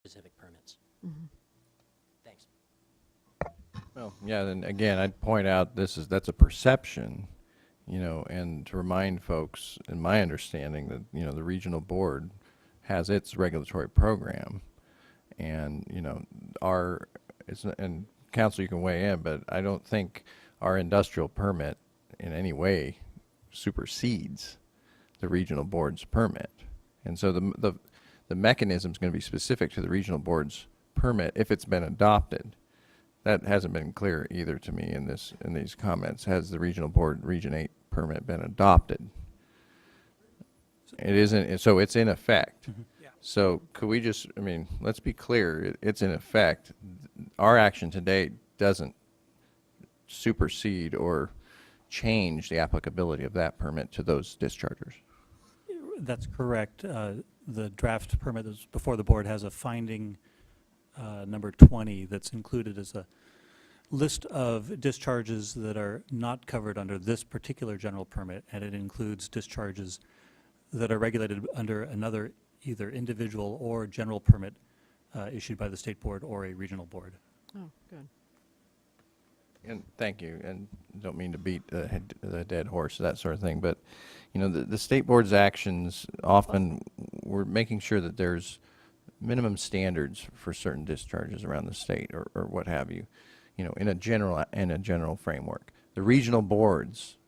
specific permits. Thanks. Well, yeah, then again, I'd point out that's a perception, and to remind folks, in my understanding, that, the regional board has its regulatory program, and, and council, you can weigh in, but I don't think our industrial permit in any way supersedes the regional board's permit. And so the mechanism is going to be specific to the regional board's permit if it's been adopted. That hasn't been clear either to me in these comments. Has the regional board Region 8 permit been adopted? It isn't, so it's in effect. Yeah. So could we just, let's be clear, it's in effect. Our action today doesn't supersede or change the applicability of that permit to those dischargers. That's correct. The draft permit that's before the board has a finding number 20 that's included as a list of discharges that are not covered under this particular general permit, and it includes discharges that are regulated under another either individual or general permit issued by the state board or a regional board. Oh, good. And thank you, and don't mean to beat the dead horse, that sort of thing, but, the state board's actions often, we're making sure that there's minimum standards for certain discharges around the state or what have you, in a general framework. The regional boards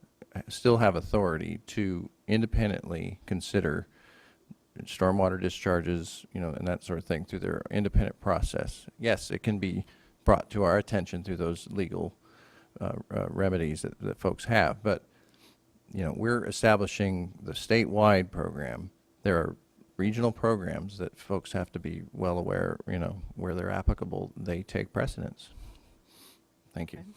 still have authority to independently consider stormwater discharges, and that sort of thing through their independent process. Yes, it can be brought to our attention through those legal remedies that folks have, but we're establishing the statewide program. There are regional programs that folks have to be well aware, where they're applicable, they take precedence. Thank you. Okay.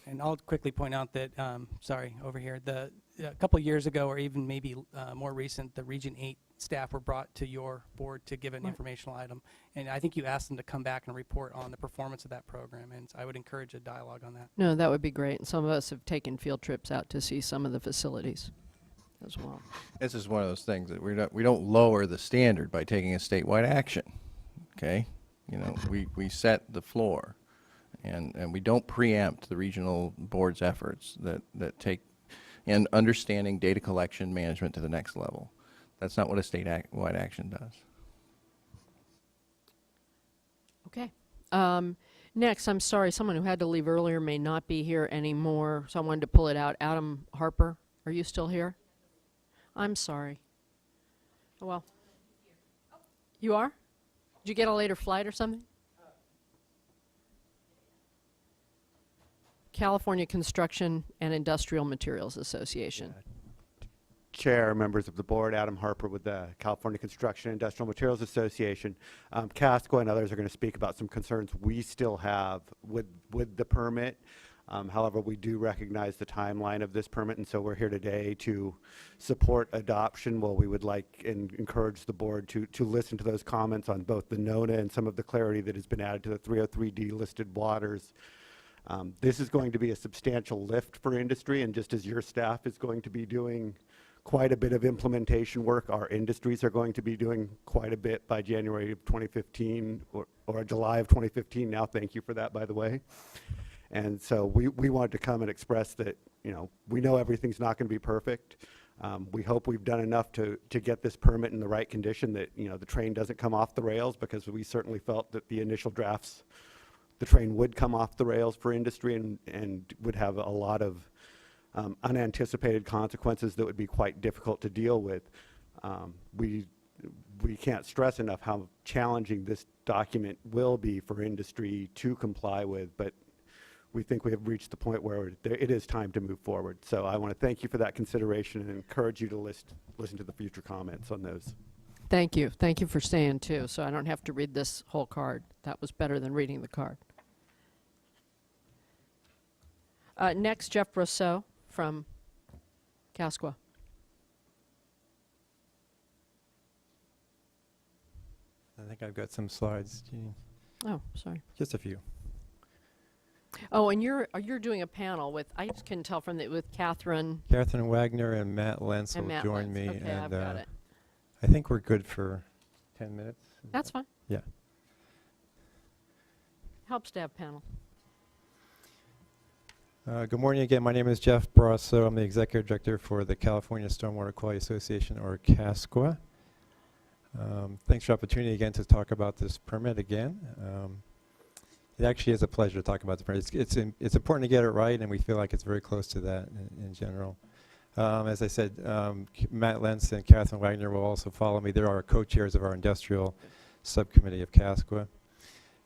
And I'll quickly point out that, sorry, over here, a couple years ago, or even maybe more recent, the Region 8 staff were brought to your board to give an Right. informational item. And I think you asked them to come back and report on the performance of that program. And I would encourage a dialogue on that. No, that would be great. And some of us have taken field trips out to see some of the facilities as well. This is one of those things that we don't lower the standard by taking a statewide action. Okay, we set the floor, and we don't preempt the regional board's efforts that take and understanding data collection management to the next level. That's not what a statewide action does. Okay. Next, I'm sorry, someone who had to leave earlier may not be here anymore, so I wanted to pull it out. Adam Harper, are you still here? I'm sorry. Oh, well. You are? Did you get a later flight or something? California Construction and Industrial Materials Association. Chair, members of the board, Adam Harper with the California Construction and Industrial Materials Association. Casco and others are going to speak about some concerns we still have with the permit. However, we do recognize the timeline of this permit, and so we're here today to support adoption. While we would like and encourage the board to listen to those comments on both the NONA and some of the clarity that has been added to the 303D listed waters. This is going to be a substantial lift for industry, and just as your staff is going to be doing quite a bit of implementation work, our industries are going to be doing quite a bit by January of 2015 or July of 2015 now. Thank you for that, by the way. And so we wanted to come and express that, we know everything's not going to be perfect. We hope we've done enough to get this permit in the right condition, that, the train doesn't come off the rails, because we certainly felt that the initial drafts, the train would come off the rails for industry and would have a lot of unanticipated consequences that would be quite difficult to deal with. We can't stress enough how challenging this document will be for industry to comply with, but we think we have reached the point where it is time to move forward. So I want to thank you for that consideration and encourage you to listen to the future comments on those. Thank you. Thank you for staying, too, so I don't have to read this whole card. That was better than reading the card. Next, Jeff Rousseau from Casqua. I think I've got some slides. Oh, sorry. Just a few. Oh, and you're doing a panel with, I just can tell from with Catherine Catherine Wagner and Matt Lentz and will Matt join Lentz. me. Okay, and I've got it. I think we're good for 10 minutes. That's fine. Yeah. Help staff panel. Good morning again. My name is Jeff Brasso. I'm the Executive Director for the California Stormwater Quality Association, or CASQA. Thanks for the opportunity again to talk about this permit again. It actually is a pleasure to talk about the permit. It's important to get it right, and we feel like it's very close to that in general. As I said, Matt Lentz and Catherine Wagner will also follow me. They're our co-chairs of our industrial subcommittee of CASQA.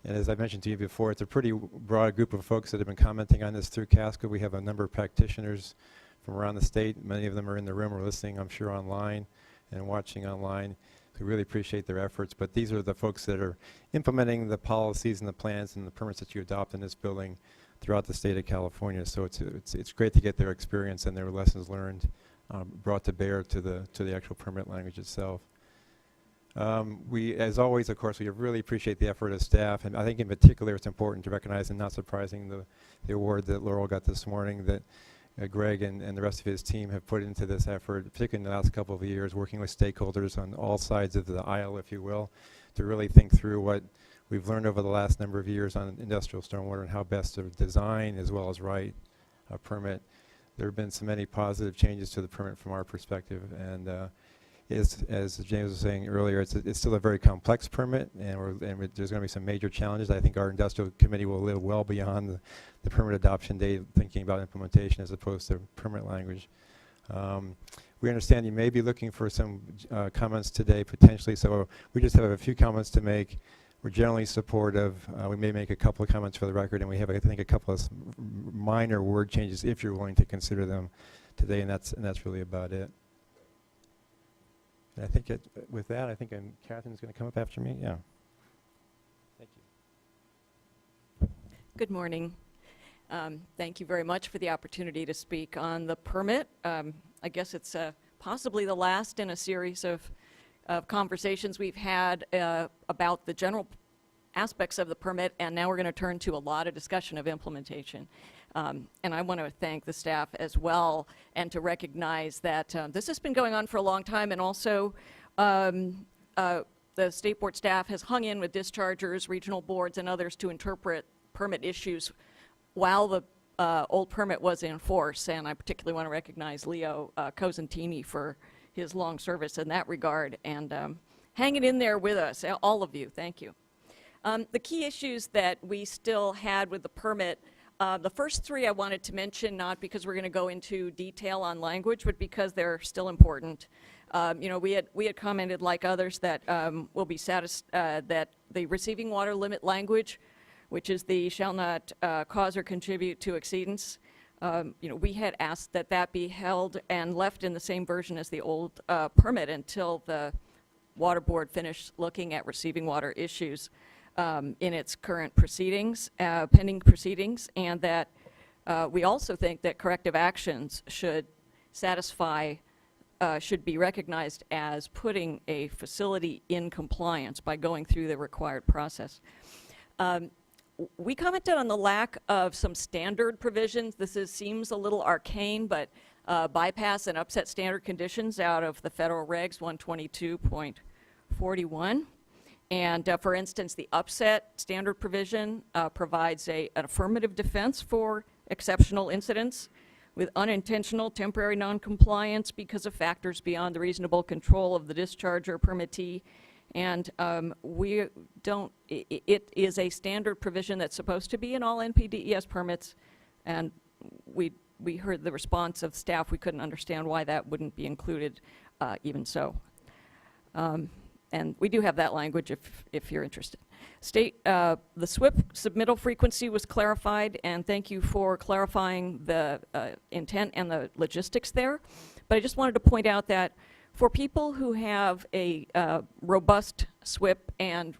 And as I mentioned to you before, it's a pretty broad group of folks that have been commenting on this through CASQA. We have a number of practitioners from around the state. Many of them are in the room or listening, I'm sure, online and watching online. We really appreciate their efforts. But these are the folks that are implementing the policies and the plans and the permits that you adopt in this building throughout the state of California. So it's great to get their experience and their lessons learned brought to bear to the actual permit language itself. We, as always, of course, we really appreciate the effort of staff, and I think in particular it's important to recognize, and not surprising, the award that Laurel got this morning that Greg and the rest of his team have put into this effort, particularly in the last couple of years, working with stakeholders on all sides of the aisle, if you will, to really think through what we've learned over the last number of years on industrial stormwater and how best to design as well as write a permit. There have been so many positive changes to the permit from our perspective, and as James was saying earlier, it's still a very complex permit, and there's going to be some major challenges. I think our industrial committee will live well beyond the permit adoption date, thinking about implementation as opposed to permit language. We understand you may be looking for some comments today, potentially, so we just have a few comments to make. We're generally supportive. We may make a couple of comments for the record, and we have, I think, a couple of minor word changes if you're willing to consider them today, and that's really about it. I think with that, I think Catherine's going to come up after me. Yeah. Thank you. Good morning. Thank you very much for the opportunity to speak on the permit. I guess it's possibly the last in a series of conversations we've had about the general aspects of the permit, and now we're going to turn to a lot of discussion of implementation. And I want to thank the staff as well, and to recognize that this has been going on for a long time, and also the state board staff has hung in with dischargers, regional boards, and others to interpret permit issues while the old permit was in force. And I particularly want to recognize Leo Cosentini for his long service in that regard, and hanging in there with us, all of you. Thank you. The key issues that we still had with the permit, the first three I wanted to mention, not because we're going to go into detail on language, but because they're still important. You know, we had commented, like others, that we'll be satisfied that the receiving water limit language, which is the shall not cause or contribute to exceedance, you know, we had asked that that be held and left in the same version as the old permit until the water board finished looking at receiving water issues in its current proceedings, pending proceedings, and that we also think that corrective actions should satisfy, should be recognized as putting a facility in compliance by going through the required process. We commented on the lack of some standard provisions. This seems a little arcane, but bypass and upset standard conditions out of the federal regs 122.41. And for instance, the upset standard provision provides an affirmative defense for exceptional incidents with unintentional temporary noncompliance because of factors beyond the reasonable control of the discharger permittee. And we don't, it is a standard provision that's supposed to be in all NPDES permits, and we heard the response of staff. We couldn't understand why that wouldn't be included even so. And we do have that language if you're interested. The SWIP submittal frequency was clarified, and thank you for clarifying the intent and the logistics there. But I just wanted to point out that for people who have a robust SWIP and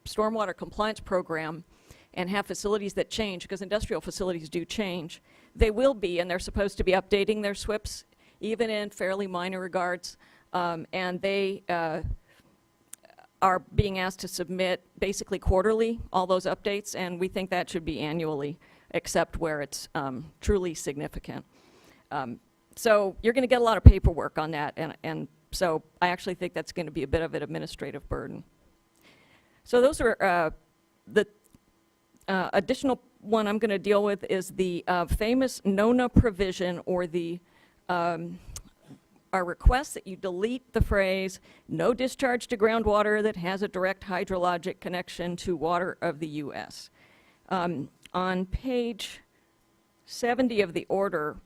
stormwater compliance program and have facilities that change, because industrial facilities do change, they will be, and they're supposed to be updating their SWIPs, even in fairly minor regards, and they are being asked to submit basically quarterly all those updates, and we think that should be annually, except where it's truly significant. So you're going to get a lot of paperwork on that, and so I actually think that's going to be a bit of an administrative burden. So those are the additional one I'm going to deal with is the famous NONA provision, or the our request that you delete the phrase "no discharge to groundwater that has a direct hydrologic connection to water of the U.S." On page 70 of the order,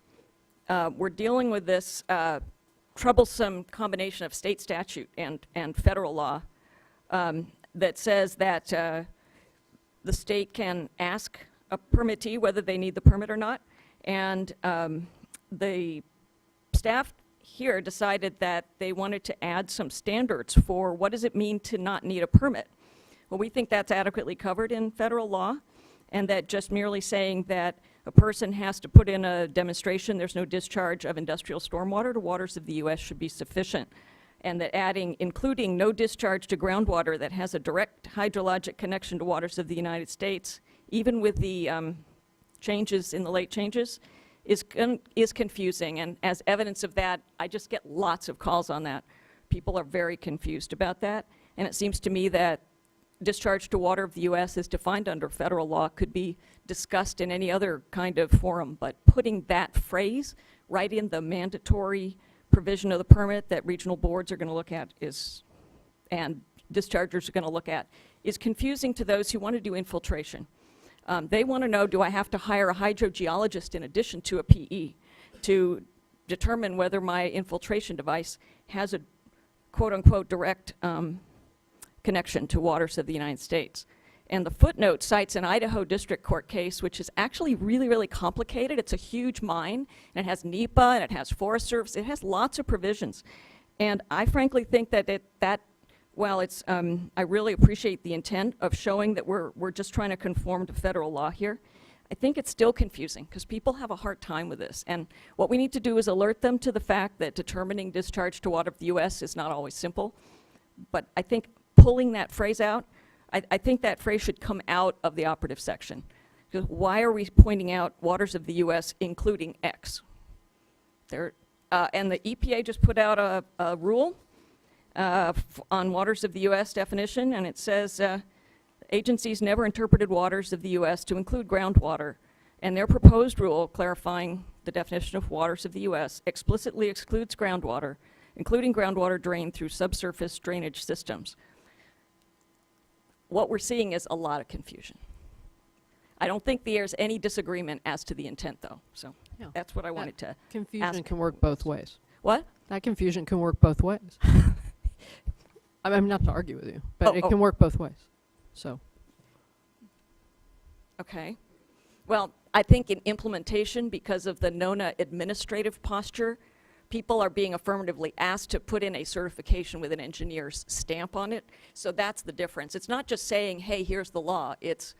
we're dealing with this troublesome combination of state statute and federal law that says that the state can ask a permittee whether they need the permit or not, and the staff here decided that they wanted to add some standards for what does it mean to not need a permit. Well, we think that's adequately covered in federal law, and that just merely saying that a person has to put in a demonstration there's no discharge of industrial stormwater to waters of the U.S. should be sufficient, and that including no discharge to groundwater that has a direct hydrologic connection to waters of the United States, even with the changes in the late changes, is confusing. And as evidence of that, I just get lots of calls on that. People are very confused about that, and it seems to me that discharge to water of the U.S. as defined under federal law could be discussed in any other kind of forum, but putting that phrase right in the mandatory provision of the permit that regional boards are going to look at and dischargers are going to look at, is confusing to those who want to do infiltration. They want to know, do I have to hire a hydrogeologist in addition to a PE to determine whether my infiltration device has a quote-unquote direct connection to waters of the United States. And the footnote cites an Idaho District Court case, which is actually really, really complicated. It's a huge mine, and it has NEPA, and it has Forest Service. It has lots of provisions. And I frankly think that while it's, I really appreciate the intent of showing that we're just trying to conform to federal law here, I think it's still confusing because people have a hard time with this. And what we need to do is alert them to the fact that determining discharge to water of the U.S. is not always simple. But I think pulling that phrase out, I think that phrase should come out of the operative section. Because why are we pointing out waters of the U.S. including X? And the EPA just put out a rule on waters of the U.S. definition, and it says agencies never interpreted waters of the U.S. to include groundwater, and their proposed rule clarifying the definition of waters of the U.S. explicitly excludes groundwater, including groundwater drained through subsurface drainage systems. What we're seeing is a lot of confusion. I don't think there's any disagreement as to the intent, though. So Yeah. that's what I wanted to Confusion ask. can work both ways. What? That confusion can work both ways. I'm not to argue with you, but it can work both ways. So, Okay. Well, I think in implementation, because of the NONA administrative posture, people are being affirmatively asked to put in a certification with an engineer's stamp on it. So that's the difference. It's not just saying, hey, here's the law. It's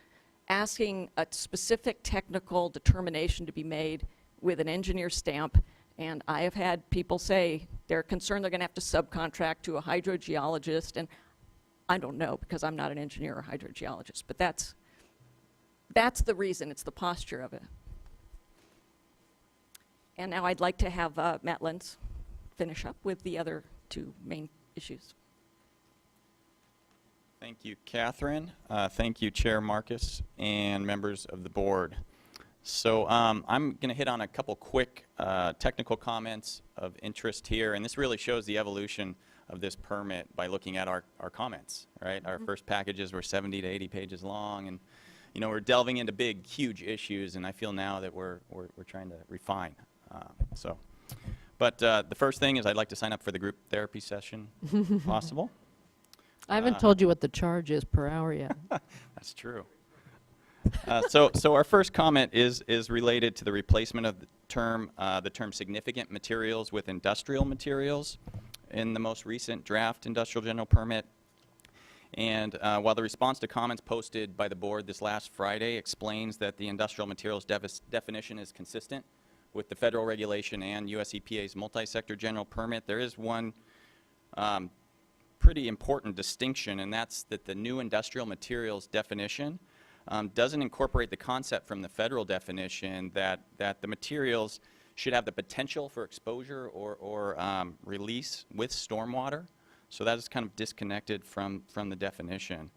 asking a specific technical determination to be made with an engineer's stamp. And I have had people say they're concerned they're going to have to subcontract to a hydrogeologist. And I don't know, because I'm not an engineer or hydrogeologist. But that's the reason. It's the posture of it. And now I'd like to have Matt Lentz finish up with the other two main issues. Thank you, Catherine. Thank you, Chair Marcus, and members of the board. So I'm going to hit on a couple quick technical comments of interest here, and this really shows the evolution of this permit by looking at our comments, right? Our first packages were 70 to 80 pages long, and you know, we're delving into big, huge issues, and I feel now that we're trying to refine. But the first thing is I'd like to sign up for the group therapy session, if possible. I haven't told you what the charge is per hour yet. That's true. So our first comment is related to the replacement of the term significant materials with industrial materials in the most recent draft industrial general permit. And while the response to comments posted by the board this last Friday explains that the industrial materials definition is consistent with the federal regulation and US EPA's multi-sector general permit, there is one pretty important distinction, and that's that the new industrial materials definition doesn't incorporate the concept from the federal definition that the materials should have the potential for exposure or release with stormwater. So that is kind of disconnected from the definition.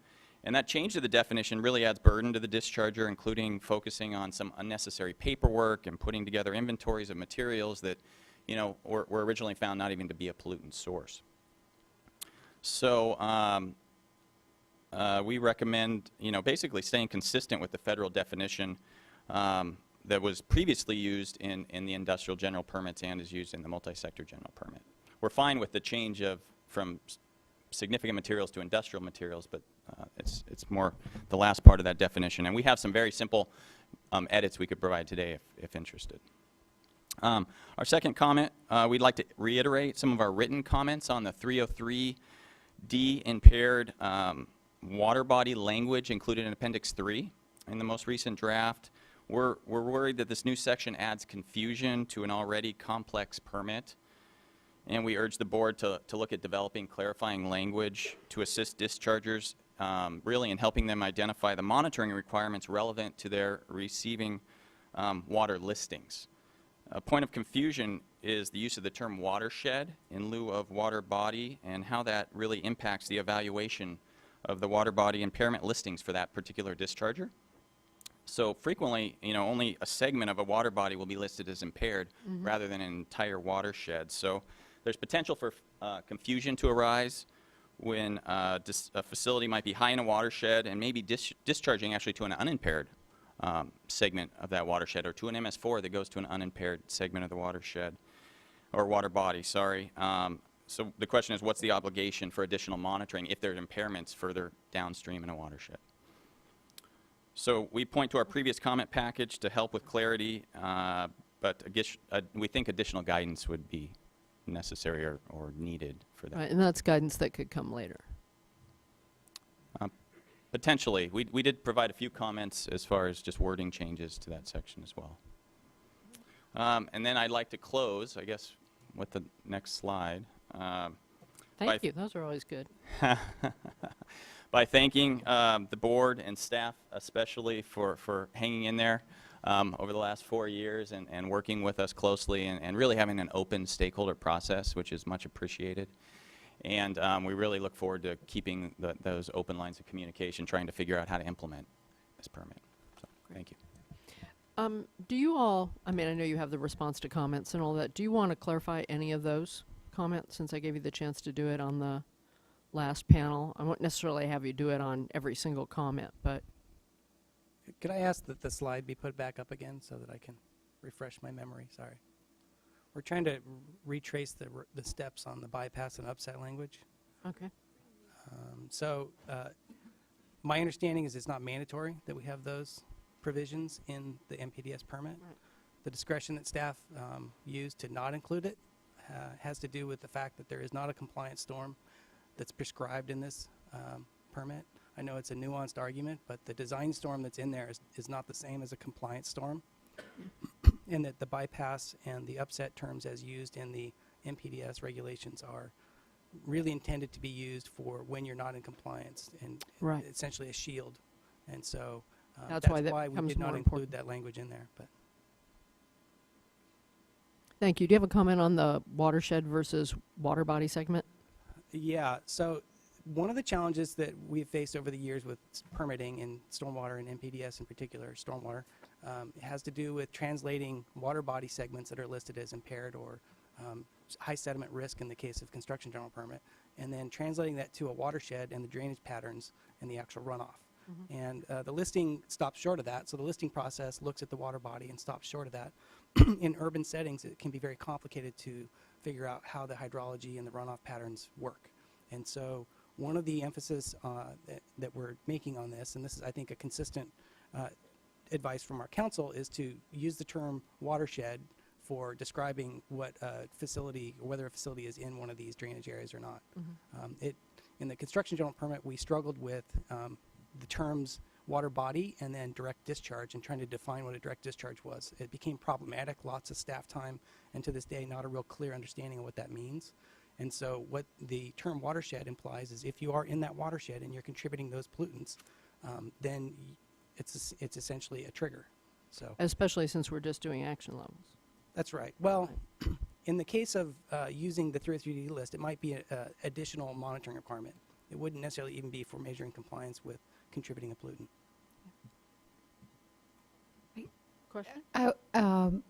And that change to the definition really adds burden to the discharger, including focusing on some unnecessary paperwork and putting together inventories of materials that, you know, were originally found not even to be a pollutant source. So we recommend, you know, basically staying consistent with the federal definition that was previously used in the industrial general permits and is used in the multi-sector general permit. We're fine with the change from significant materials to industrial materials, but it's more the last part of that definition. And we have some very simple edits we could provide today if interested. Our second comment, we'd like to reiterate some of our written comments on the 303D impaired water body language included in Appendix 3 in the most recent draft. We're worried that this new section adds confusion to an already complex permit, and we urge the board to look at developing clarifying language to assist dischargers really in helping them identify the monitoring requirements relevant to their receiving water listings. A point of confusion is the use of the term watershed in lieu of water body and how that really impacts the evaluation of the water body impairment listings for that particular discharger. So frequently, you know, only a segment of a water body will be listed as impaired rather than an entire watershed. So there's potential for confusion to arise when a facility might be high in a watershed and maybe discharging actually to an unimpaired segment of that watershed, or to an MS4 that goes to an unimpaired segment of the watershed, or water body, sorry. So the question is, what's the obligation for additional monitoring if there are impairments further downstream in a watershed? So we point to our previous comment package to help with clarity, but we think additional guidance would be necessary or needed for that. Right, and that's guidance that could come later. Potentially. We did provide a few comments as far as just wording changes to that section as well. And then I'd like to close, I guess, with the next slide. Thank you. Those are always good. By thanking the board and staff especially for hanging in there over the last 4 years and working with us closely and really having an open stakeholder process, which is much appreciated. And we really look forward to keeping those open lines of communication, trying to figure out how to implement this permit. So, thank you. Do you all, I mean, I know you have the response to comments and all that. Do you want to clarify any of those comments, since I gave you the chance to do it on the last panel? I won't necessarily have you do it on every single comment, but Could I ask that the slide be put back up again so that I can refresh my memory? Sorry. We're trying to retrace the steps on the bypass and upset language. okay. My understanding is it's not mandatory that we have those provisions in the MPDS permit. Right. The discretion that staff used to not include it has to do with the fact that there is not a compliance storm that's prescribed in this permit. I know it's a nuanced argument, but the design storm that's in there is not the same as a compliance storm. And that the bypass and the upset terms as used in the MPDS regulations are really intended to be used for when you're not in compliance, and Right. essentially a shield. And so That's why that we becomes did not more include important. that language in there. But Thank you. Do you have a comment on the watershed versus water body segment? yeah, so one of the challenges that we've faced over the years with permitting in stormwater and MPDS in particular, stormwater, has to do with translating water body segments that are listed as impaired or high sediment risk in the case of construction general permit, and then translating that to a watershed and the drainage patterns and the actual runoff. And the listing stops short of that, so the listing process looks at the water body and stops short of that. In urban settings, it can be very complicated to figure out how the hydrology and the runoff patterns work. And so one of the emphasis that we're making on this, and this is, I think, a consistent advice from our council, is to use the term watershed for describing what a facility, or whether a facility is in one of these drainage areas or not. In the construction general permit, we struggled with the terms water body and then direct discharge, and trying to define what a direct discharge was. It became problematic, lots of staff time, and to this day not a real clear understanding of what that means. And so what the term watershed implies is if you are in that watershed and you're contributing those pollutants, then it's essentially a trigger. So Especially since we're just doing action levels. that's right. Well, in the case of using the 303D list, it might be an additional monitoring requirement. It wouldn't necessarily even be for measuring compliance with contributing a pollutant. Question?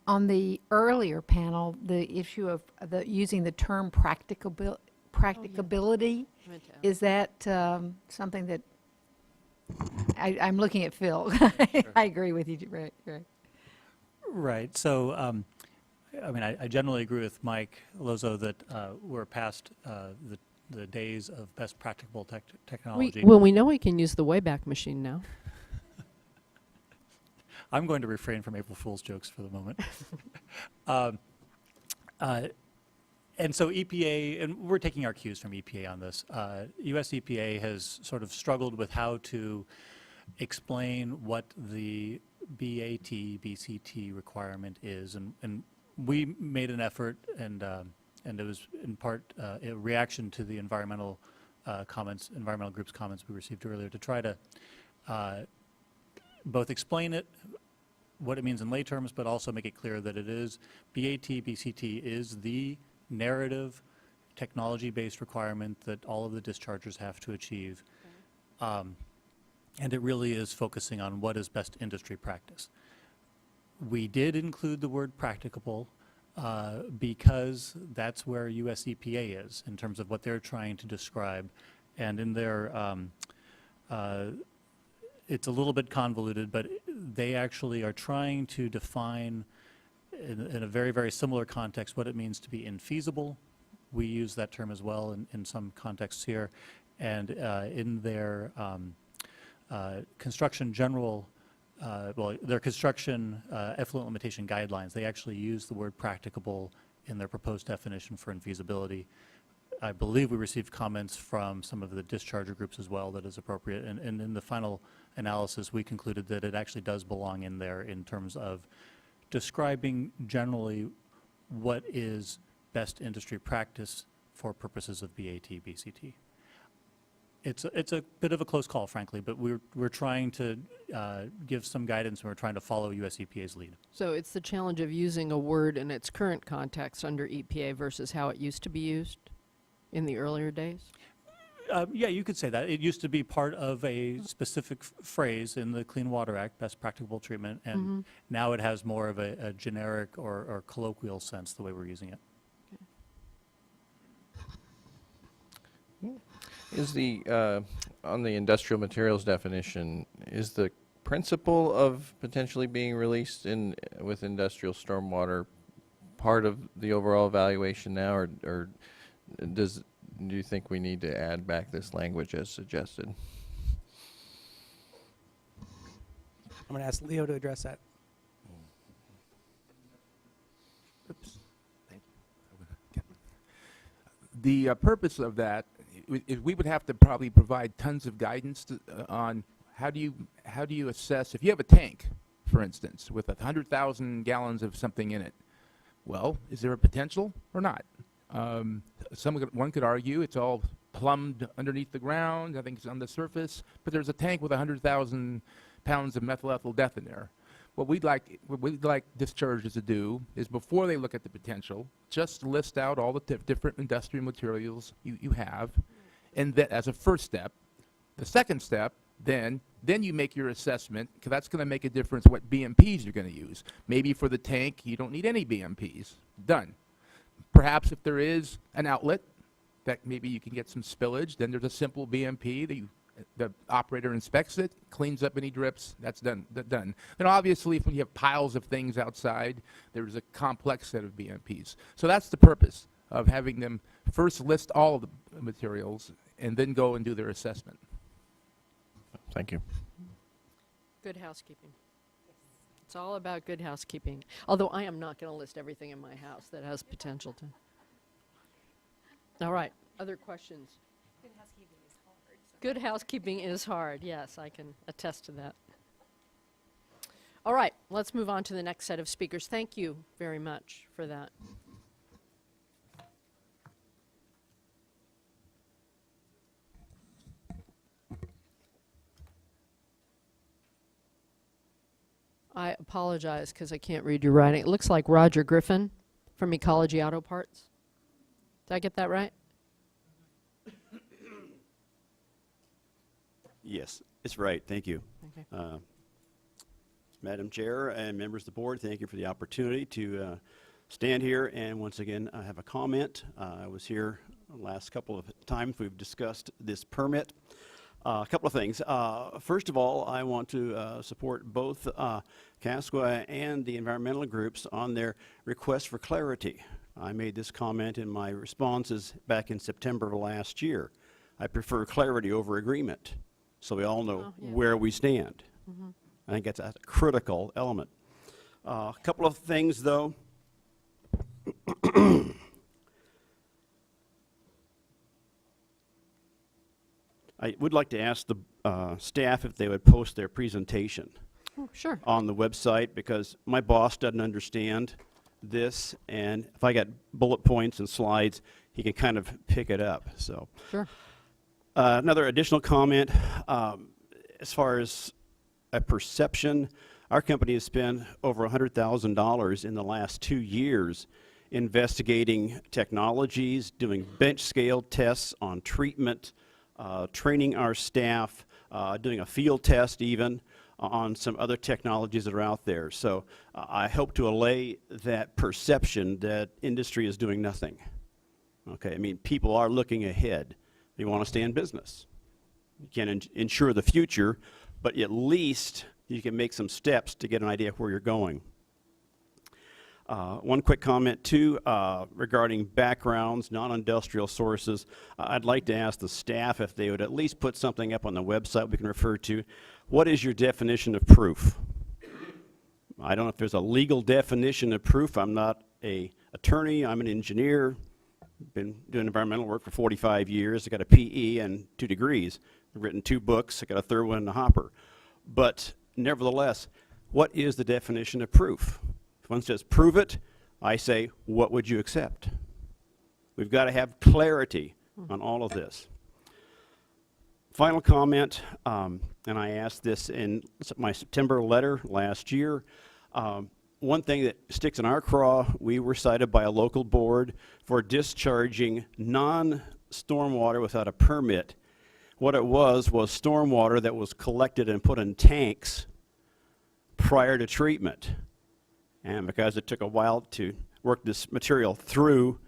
On the earlier panel, the issue of using the term practicability, I meant to ask. is that something that, I'm looking at Phil. I agree with you, right. Right. So, I mean, I generally agree with Mike Lozo that we're past the days of best practicable technology. Well, we know we can use the Wayback Machine now. I'm going to refrain from April Fool's jokes for the moment. And so EPA, and we're taking our cues from EPA on this. US EPA has sort of struggled with how to explain what the BAT/BCT requirement is, and we made an effort, and it was in part a reaction to the environmental groups' comments we received earlier, to try to both explain it, what it means in lay terms, but also make it clear that it is BAT/BCT is the narrative technology-based requirement that all of the dischargers have to achieve. And it really is focusing on what is best industry practice. We did include the word practicable because that's where US EPA is in terms of what they're trying to describe. And in their, it's a little bit convoluted, but they actually are trying to define in a very, very similar context what it means to be infeasible. We use that term as well in some contexts here. And in their construction general, their construction effluent limitation guidelines, they actually use the word practicable in their proposed definition for infeasibility. I believe we received comments from some of the discharger groups as well that is appropriate. And in the final analysis, we concluded that it actually does belong in there in terms of describing generally what is best industry practice for purposes of BAT/BCT. It's a bit of a close call, frankly, but we're trying to give some guidance, and we're trying to follow US EPA's lead. So it's the challenge of using a word in its current context under EPA versus how it used to be used in the earlier days? Yeah, you could say that. It used to be part of a specific phrase in the Clean Water Act, best practicable treatment, and now it has more of a generic or colloquial sense the way we're using it. Is the, on the industrial materials definition, is the principle of potentially being released with industrial stormwater part of the overall evaluation now, or do you think we need to add back this language as suggested? I'm going to ask Leo to address that. Oops. Thank you. The purpose of that is we would have to probably provide tons of guidance on how do you assess if you have a tank, for instance, with 100,000 gallons of something in it. Well, is there a potential or not? One could argue it's all plumbed underneath the ground. I think it's on the surface, but there's a tank with 100,000 pounds of methyl ethyl death in there. What we'd like dischargers to do is, before they look at the potential, just list out all the different industrial materials you have, and that as a first step. The second step, then you make your assessment, because that's going to make a difference what BMPs you're going to use. Maybe for the tank, you don't need any BMPs. Done. Perhaps if there is an outlet that maybe you can get some spillage, then there's a simple BMP that the operator inspects it, cleans up any drips, that's done. Then obviously, if you have piles of things outside, there's a complex set of BMPs. So that's the purpose of having them first list all of the materials and then go and do their assessment. Thank you. Good housekeeping. It's all about good housekeeping. Although I am not going to list everything in my house that has potential to. All right. Other questions? Good housekeeping is hard. Good housekeeping is hard. Yes, I can attest to that. All right. Let's move on to the next set of speakers. Thank you very much for that. I apologize because I can't read your writing. It looks like Roger Griffin from Ecology Auto Parts. Did I get that right? Yes, it's right. Thank you. Okay. Madam Chair and members of the board, thank you for the opportunity to stand here and once again have a comment. I was here the last couple of times we've discussed this permit. A couple of things. First of all, I want to support both CASQA and the environmental groups on their request for clarity. I made this comment in my responses back in September of last year. I prefer clarity over agreement, so we all know where we stand. I think that's a critical element. A couple of things, though. I would like to ask the staff if they would post their presentation Oh, sure. on the website, because my boss doesn't understand this, and if I got bullet points and slides, he can kind of pick it up. So, Sure. another additional comment, as far as a perception, our company has spent over $100,000 in the last 2 years investigating technologies, doing bench scale tests on treatment, training our staff, doing a field test even on some other technologies that are out there. So I hope to allay that perception that industry is doing nothing. Okay, I mean, people are looking ahead. They want to stay in business. You can't ensure the future, but at least you can make some steps to get an idea of where you're going. One quick comment too, regarding backgrounds, non-industrial sources. I'd like to ask the staff if they would at least put something up on the website we can refer to. What is your definition of proof? I don't know if there's a legal definition of proof. I'm not an attorney, I'm an engineer. Been doing environmental work for 45 years. I got a PE and 2 degrees. I've written 2 books. I got a third one in the hopper. But nevertheless, what is the definition of proof? If one says prove it, I say, what would you accept? We've got to have clarity on all of this. Final comment, and I asked this in my September letter last year. One thing that sticks in our craw, we were cited by a local board for discharging non-stormwater without a permit. What it was stormwater that was collected and put in tanks prior to treatment. And because it took a while to work this material through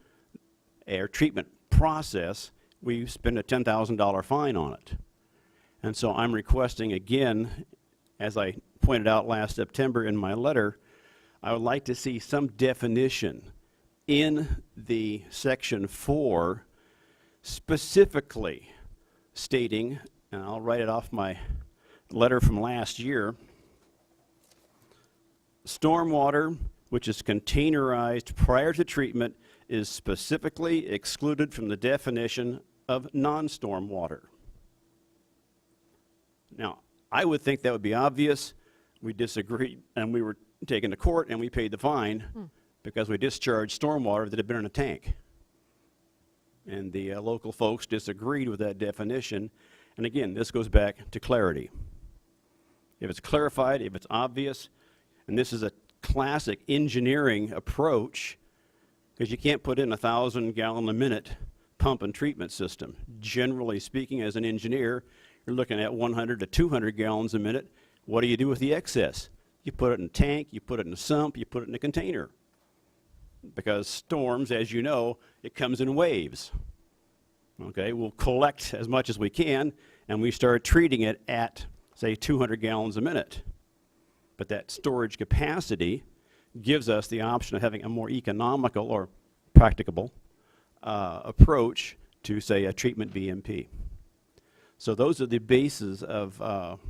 a treatment process, we spent a $10,000 fine on it. And so I'm requesting again, as I pointed out last September in my letter, I would like to see some definition in the section 4 specifically stating, and I'll write it off my letter from last year, stormwater which is containerized prior to treatment is specifically excluded from the definition of non-stormwater. Now, I would think that would be obvious. We disagreed, and we were taken to court, and we paid the fine because we discharged stormwater that had been in a tank. And the local folks disagreed with that definition. And again, this goes back to clarity. If it's clarified, if it's obvious, and this is a classic engineering approach, because you can't put in a 1,000-gallon-a-minute pump and treatment system. Generally speaking, as an engineer, you're looking at 100 to 200 gallons a minute. What do you do with the excess? You put it in a tank, you put it in a sump, you put it in a container. Because storms, as you know, it comes in waves. Okay, we'll collect as much as we can, and we start treating it at, say, 200 gallons a minute. But that storage capacity gives us the option of having a more economical or practicable approach to, say, a treatment BMP. So those are the bases of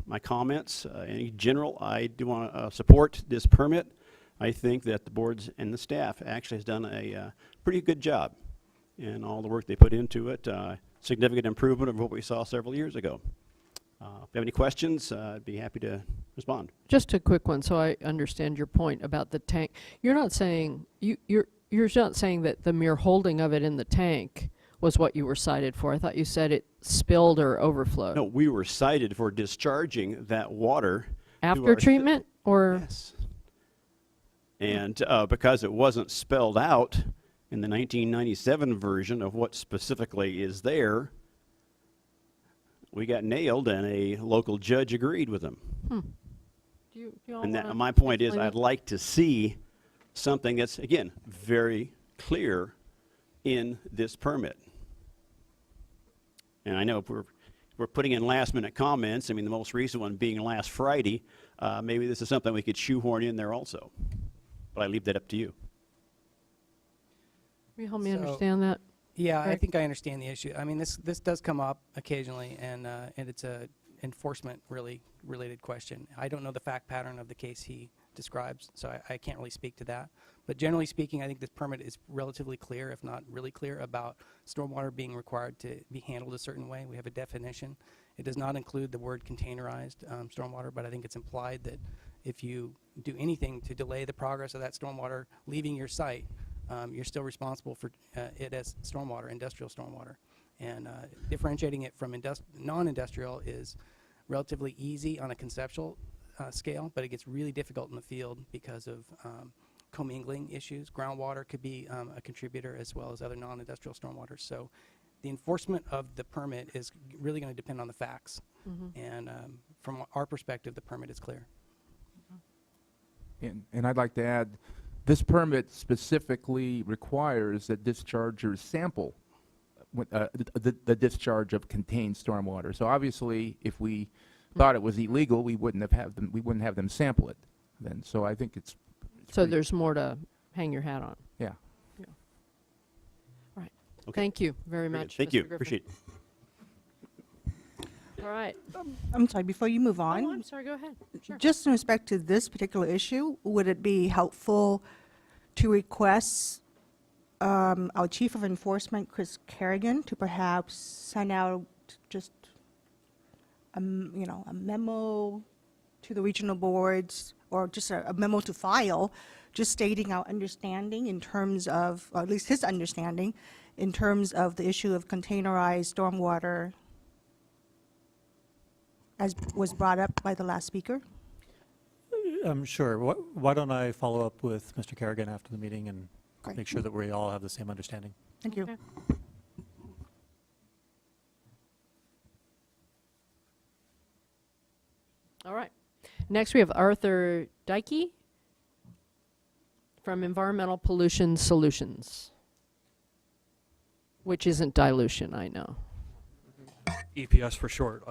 my comments. In general, I do want to support this permit. I think that the boards and the staff actually has done a pretty good job in all the work they put into it. Significant improvement of what we saw several years ago. If you have any questions, I'd be happy to respond. Just a quick one, so I understand your point about the tank. You're not saying you're not saying that the mere holding of it in the tank was what you were cited for. I thought you said it spilled or overflowed. No, we were cited for discharging that water After treatment, or? Yes. And because it wasn't spelled out in the 1997 version of what specifically is there, we got nailed and a local judge agreed with them. Do you all And wanna my point is, explain I'd it? like to see something that's, again, very clear in this permit. And I know if we're putting in last-minute comments, I mean, the most recent one being last Friday, maybe this is something we could shoehorn in there also. But I leave that up to you. Will you help me So- understand that? Yeah, I Greg? think I understand the issue. I mean, this does come up occasionally, and it's a enforcement really related question. I don't know the fact pattern of the case he describes, so I can't really speak to that. But generally speaking, I think this permit is relatively clear, if not really clear, about stormwater being required to be handled a certain way. We have a definition. It does not include the word containerized stormwater, but I think it's implied that if you do anything to delay the progress of that stormwater leaving your site, you're still responsible for it as stormwater, industrial stormwater. And differentiating it from non-industrial is relatively easy on a conceptual scale, but it gets really difficult in the field because of commingling issues. Groundwater could be a contributor as well as other non-industrial stormwater. So the enforcement of the permit is really going to depend on the facts. And from our perspective, the permit is clear. And I'd like to add, this permit specifically requires that dischargers sample the discharge of contained stormwater. So obviously, if we thought it was illegal, we wouldn't have them sample it then. So I think it's So pretty- there's more to hang your hat on. yeah. All right. Okay. Thank you very Very good. much. Thank Mr. you. Griffin. Appreciate it. All right. I'm sorry, before you move on, Oh, I'm sorry. Go ahead. Sure. just in respect to this particular issue, would it be helpful to request our Chief of Enforcement, Chris Kerrigan, to perhaps send out just a memo to the regional boards, or just a memo to file, just stating our understanding in terms of, or at least his understanding, in terms of the issue of containerized stormwater, as was brought up by the last speaker? Sure. Why don't I follow up with Mr. Kerrigan after the meeting and Great. make sure that we all have the same understanding? Thank you. Okay. All right. Next, we have Arthur Dykey from Environmental Pollution Solutions, which isn't dilution, I know. EPS for short.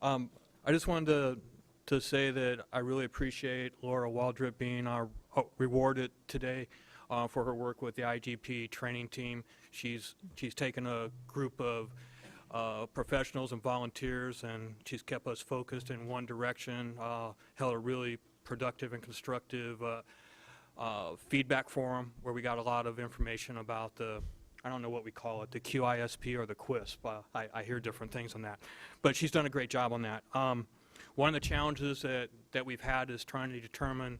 I just wanted to say that I really appreciate Laura Waldrop being rewarded today for her work with the IGP training team. She's taken a group of professionals and volunteers, and she's kept us focused in one direction, held a really productive and constructive feedback forum where we got a lot of information about I don't know what we call it, the QISP or the QUISP. I hear different things on that. But she's done a great job on that. One of the challenges that we've had is trying to determine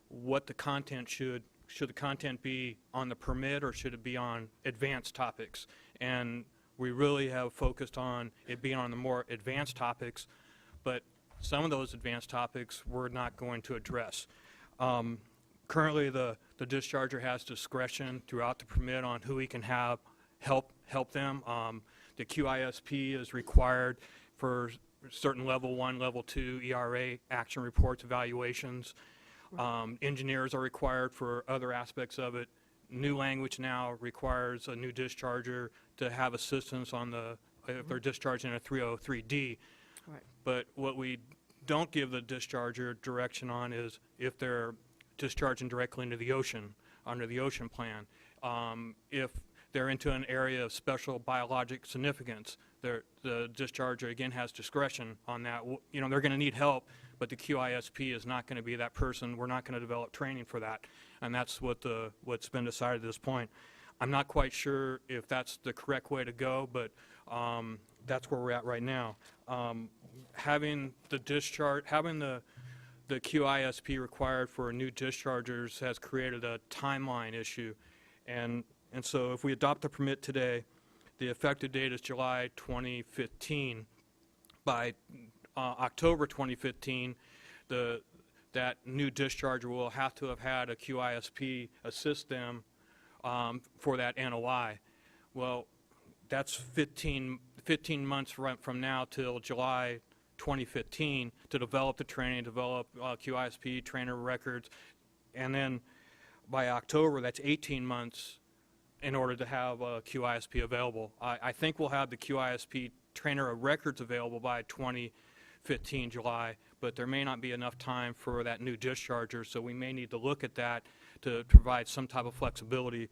what the content should the content be on the permit, or should it be on advanced topics? And we really have focused on it being on the more advanced topics, but some of those advanced topics we're not going to address. Currently, the discharger has discretion throughout the permit on who he can have help them. The QISP is required for certain level 1, level 2 ERA action reports, evaluations. Engineers are required for other aspects of it. New language now requires a new discharger to have assistance on if they're discharging a 303D. Right. But what we don't give the discharger direction on is if they're discharging directly into the ocean, under the ocean plan. If they're into an area of special biologic significance, the discharger, again, has discretion on that. They're going to need help, but the QISP is not going to be that person. We're not going to develop training for that, and that's what's been decided at this point. I'm not quite sure if that's the correct way to go, but that's where we're at right now. Having the QISP required for new dischargers has created a timeline issue, and so if we adopt the permit today, the effective date is July 2015. By October 2015, that new discharger will have to have had a QISP assist them for that NOI. Well, that's 15 15 months from now till July 2015 to develop the training, develop QISP trainer records, and then by October, that's 18 months in order to have QISP available. I think we'll have the QISP trainer of records available by 2015 July, but there may not be enough time for that new discharger, so we may need to look at that to provide some type of flexibility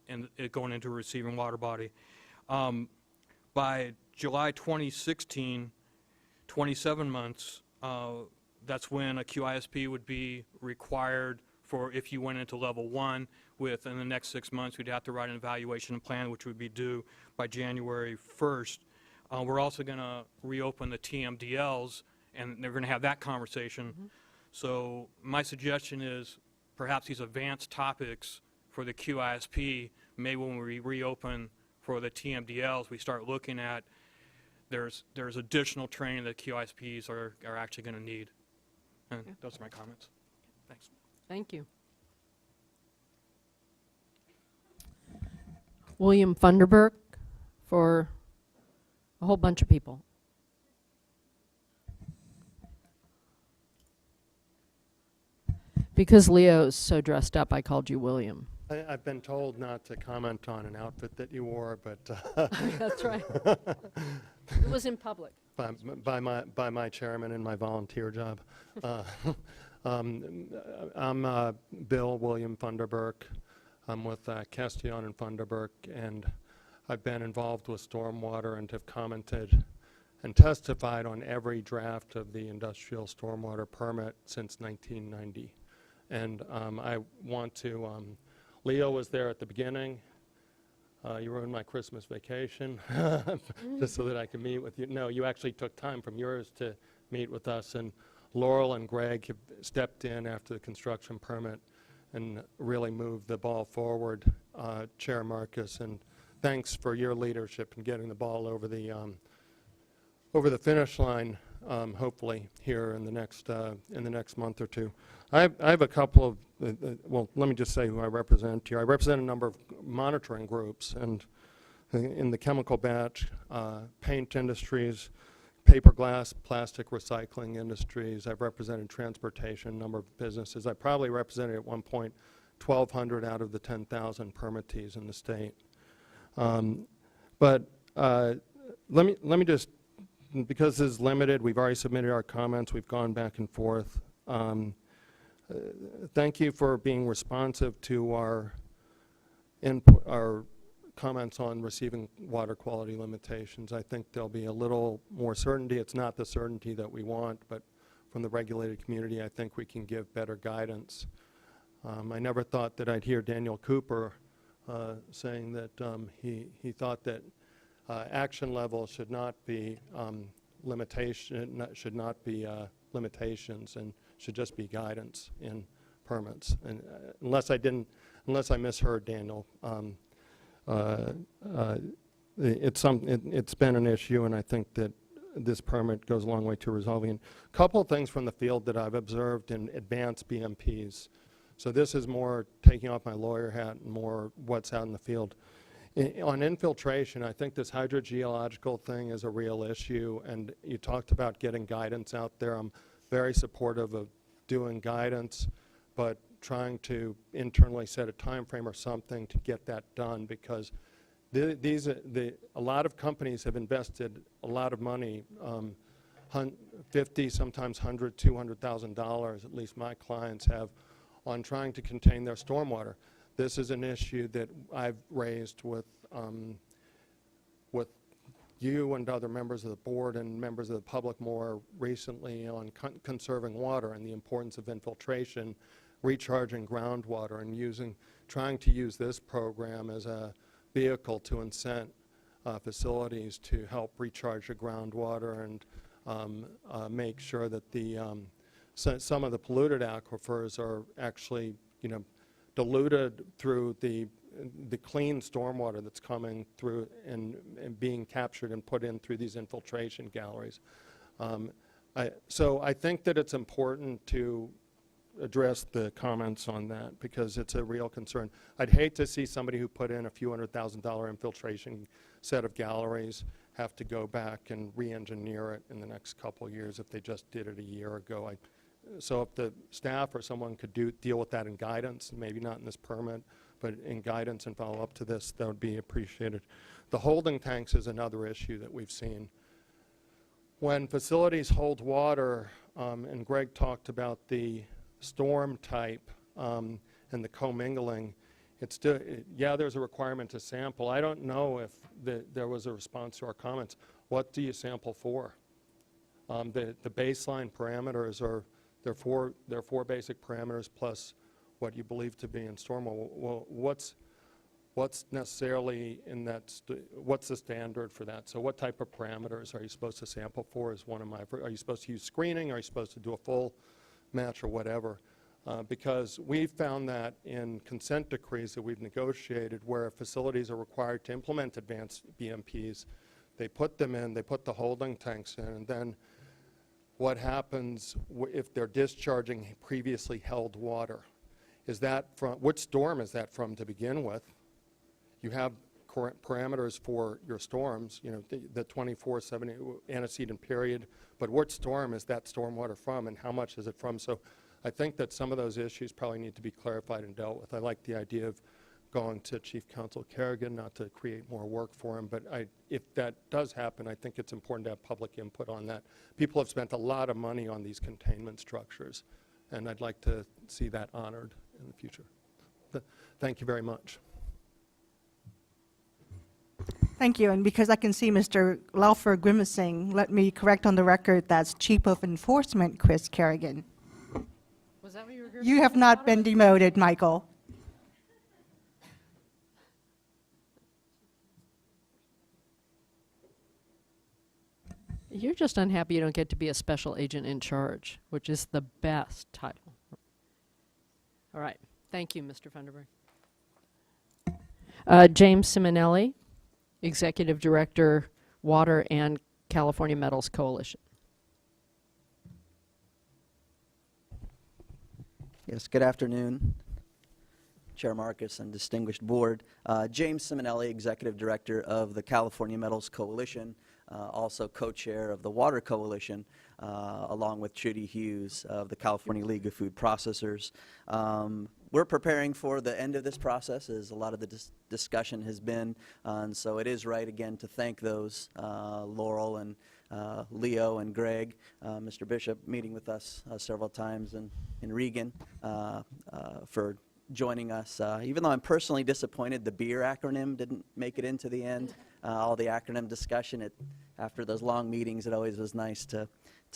in it going into a receiving water body. By July 2016, 27 months, that's when a QISP would be required for if you went into level 1. In the next 6 months, we'd have to write an evaluation plan, which would be due by January 1st. We're also going to reopen the TMDLs, and they're going to have that conversation. So my suggestion is perhaps these advanced topics for the QISP, maybe when we reopen for the TMDLs, we start looking at there's additional training that QISPs are actually going to need. And those are my comments. Thanks. Thank you. William Funderburk for a whole bunch of people. Because Leo's so dressed up, I called you William. I've been told not to comment on an outfit that you wore, but That's right. It was in public. by my chairman in my volunteer job. I'm Bill William Funderburk. I'm with Castillon and Funderburk, and I've been involved with stormwater and have commented and testified on every draft of the industrial stormwater permit since 1990. And I want to, Leo was there at the beginning. You ruined my Christmas vacation just so that I could meet with you. No, you actually took time from yours to meet with us, and Laurel and Greg have stepped in after the construction permit and really moved the ball forward, Chair Marcus, and thanks for your leadership in getting the ball over the finish line, hopefully here in the next month or two. I have a couple of well, let me just say who I represent here. I represent a number of monitoring groups, and in the chemical batch, paint industries, paper, glass, plastic recycling industries. I've represented transportation, a number of businesses. I probably represented at one point 1,200 out of the 10,000 permittees in the state. But let me just, because this is limited, we've already submitted our comments, we've gone back and forth. Thank you for being responsive to our input, our comments on receiving water quality limitations. I think there'll be a little more certainty. It's not the certainty that we want, but from the regulated community, I think we can give better guidance. I never thought that I'd hear Daniel Cooper saying that he thought that action levels should not be limitations and should just be guidance in permits. And unless I misheard Daniel, it's been an issue, and I think that this permit goes a long way to resolving it. A couple of things from the field that I've observed in advanced BMPs. So this is more taking off my lawyer hat and more what's out in the field. On infiltration, I think this hydrogeological thing is a real issue, and you talked about getting guidance out there. I'm very supportive of doing guidance, but trying to internally set a time frame or something to get that done, because a lot of companies have invested a lot of money, $50, sometimes $100,000, $200,000, at least my clients have, on trying to contain their stormwater. This is an issue that I've raised with you and other members of the board and members of the public more recently on conserving water and the importance of infiltration, recharging groundwater, and trying to use this program as a vehicle to incent facilities to help recharge the groundwater and make sure that some of the polluted aquifers are actually, diluted through the clean stormwater that's coming through and being captured and put in through these infiltration galleries. So I think that it's important to address the comments on that, because it's a real concern. I'd hate to see somebody who put in a few $100,000 infiltration set of galleries have to go back and re-engineer it in the next couple of years if they just did it a year ago. So if the staff or someone could deal with that in guidance, maybe not in this permit, but in guidance and follow up to this, that would be appreciated. The holding tanks is another issue that we've seen. When facilities hold water, and Greg talked about the storm type and the commingling, it's still, yeah, there's a requirement to sample. I don't know if there was a response to our comments. What do you sample for? The baseline parameters are, there are four basic parameters plus what you believe to be in stormwater. Well, what's necessarily in that, what's the standard for that? So what type of parameters are you supposed to sample for is one of my, are you supposed to use screening? Are you supposed to do a full match or whatever? Because we've found that in consent decrees that we've negotiated where facilities are required to implement advanced BMPs, they put them in, they put the holding tanks in, and then what happens if they're discharging previously held water? Is that from, which storm is that from to begin with? You have parameters for your storms, you know, the 24/7 antecedent period, but which storm is that stormwater from and how much is it from? So I think that some of those issues probably need to be clarified and dealt with. I like the idea of going to Chief Counsel Kerrigan, not to create more work for him, but if that does happen, I think it's important to have public input on that. People have spent a lot of money on these containment structures, and I'd like to see that honored in the future. Thank you very much. Thank you, and because I can see Mr. Laufer grimacing, let me correct on the record that's Chief of Enforcement Chris Kerrigan. Was that what you were You have not been demoted, Michael. You're just unhappy you don't get to be a special agent in charge, which is the best title. All right. Thank you, Mr. Funderburg. James Simonelli, Executive Director, Water and California Metals Coalition. Yes, good afternoon, Chair Marcus and distinguished board. James Simonelli, Executive Director of the California Metals Coalition, also co-chair of the Water Coalition, along with Trudy Hughes of the California League of Food Processors. We're preparing for the end of this process, as a lot of the discussion has been, and so it is right again to thank those, Laurel and Leo and Greg, Mr. Bishop meeting with us several times in Regan for joining us. Even though I'm personally disappointed the BEER acronym didn't make it into the end, all the acronym discussion, after those long meetings, it always was nice to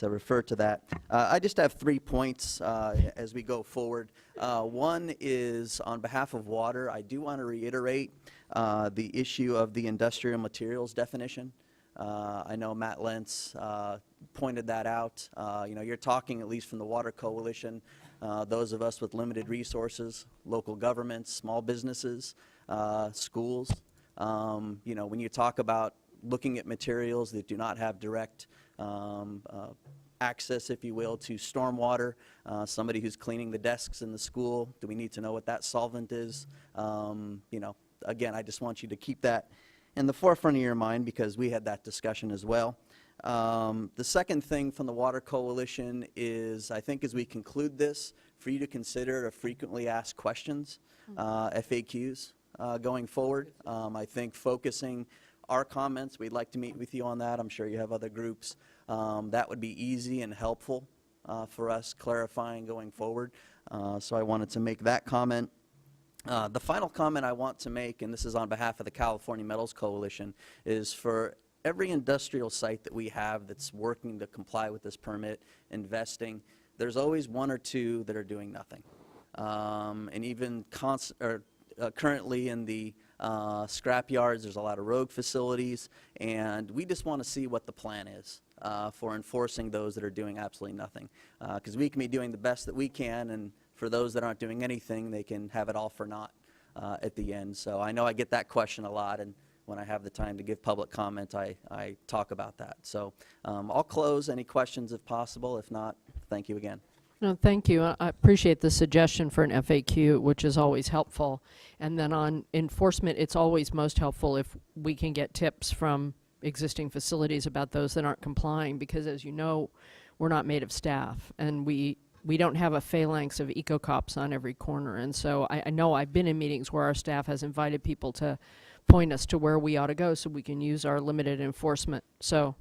refer to that. I just have 3 points as we go forward. One is on behalf of water, I do want to reiterate the issue of the industrial materials definition. I know Matt Lentz pointed that out. You know, you're talking, at least from the Water Coalition, those of us with limited resources, local governments, small businesses, schools. You know, when you talk about looking at materials that do not have direct access, if you will, to stormwater, somebody who's cleaning the desks in the school, do we need to know what that solvent is? You know, again, I just want you to keep that in the forefront of your mind because we had that discussion as well. The second thing from the Water Coalition is, I think as we conclude this, for you to consider a frequently asked questions, FAQs, going forward. I think focusing our comments, we'd like to meet with you on that. I'm sure you have other groups. That would be easy and helpful for us clarifying going forward. So I wanted to make that comment. The final comment I want to make, and this is on behalf of the California Metals Coalition, is for every industrial site that we have that's working to comply with this permit, investing, there's always one or two that are doing nothing. And even currently in the scrap yards, there's a lot of rogue facilities, and we just want to see what the plan is for enforcing those that are doing absolutely nothing. Because we can be doing the best that we can, and for those that aren't doing anything, they can have it all for naught at the end. So I know I get that question a lot, and when I have the time to give public comment, I talk about that. So I'll close. Any questions if possible? If not, thank you again. No, thank you. I appreciate the suggestion for an FAQ, which is always helpful. And then on enforcement, it's always most helpful if we can get tips from existing facilities about those that aren't complying, because as you know, we're not made of staff, and we don't have a phalanx of eco-cops on every corner. And so I know I've been in meetings where our staff has invited people to point us to where we ought to go so we can use our limited enforcement. So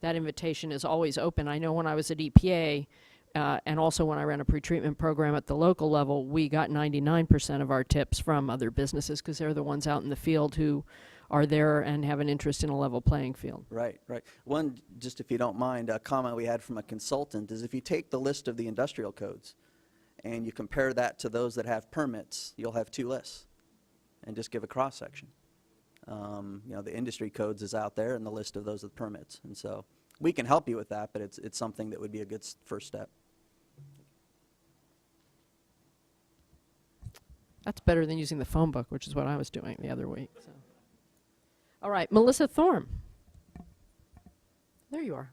that invitation is always open. I know when I was at EPA, and also when I ran a pretreatment program at the local level, we got 99% of our tips from other businesses, because they're the ones out in the field who are there and have an interest in a level playing field. Right, right. One, just if you don't mind, a comment we had from a consultant is if you take the list of the industrial codes and you compare that to those that have permits, you'll have two lists, and just give a cross-section. You know, the industry codes is out there and the list of those with permits. And so we can help you with that, but it's something that would be a good first step. That's better than using the phone book, which is what I was doing the other week. So. All right, Melissa Thorne. There you are.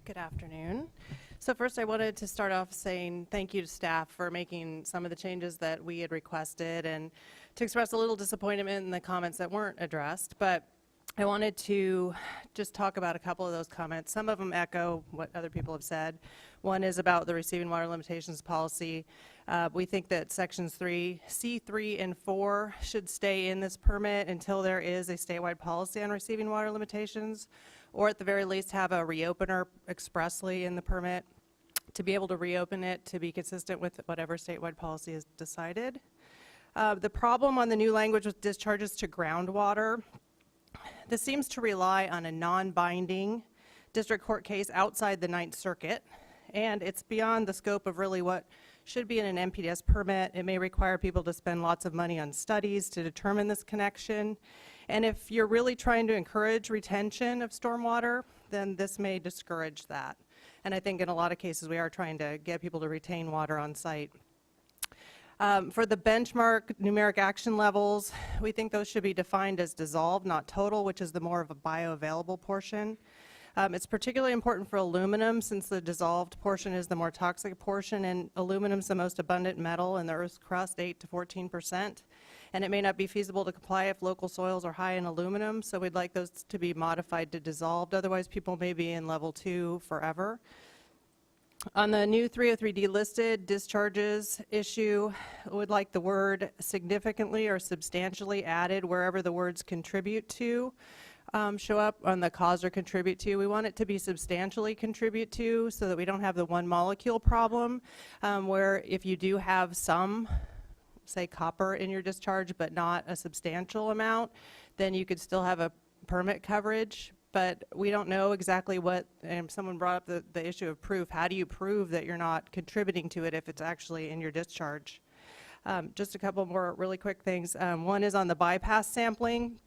Good afternoon. So first I wanted to start off saying thank you to staff for making some of the changes that we had requested, and to express a little disappointment in the comments that weren't addressed. But I wanted to just talk about a couple of those comments. Some of them echo what other people have said. One is about the receiving water limitations policy. We think that sections C3 and 4 should stay in this permit until there is a statewide policy on receiving water limitations, or at the very least have a reopener expressly in the permit to be able to reopen it to be consistent with whatever statewide policy is decided. The problem on the new language with discharges to groundwater, this seems to rely on a non-binding district court case outside the Ninth Circuit, and it's beyond the scope of really what should be in an NPDES permit. It may require people to spend lots of money on studies to determine this connection. And if you're really trying to encourage retention of stormwater, then this may discourage that. And I think in a lot of cases we are trying to get people to retain water on site. For the benchmark numeric action levels, we think those should be defined as dissolved, not total, which is the more of a bioavailable portion. It's particularly important for aluminum, since the dissolved portion is the more toxic portion, and aluminum is the most abundant metal in the Earth's crust, 8 to 14%. And it may not be feasible to comply if local soils are high in aluminum, so we'd like those to be modified to dissolved. Otherwise, people may be in level 2 forever. On the new 303D listed discharges issue, I would like the word significantly or substantially added wherever the words contribute to show up on the cause or contribute to. We want it to be substantially contribute to, so that we don't have the one molecule problem, where if you do have some, say, copper in your discharge but not a substantial amount, then you could still have a permit coverage. But we don't know exactly what, and someone brought up the issue of proof. How do you prove that you're not contributing to it if it's actually in your discharge? Just a couple more really quick things. One is on the bypass sampling.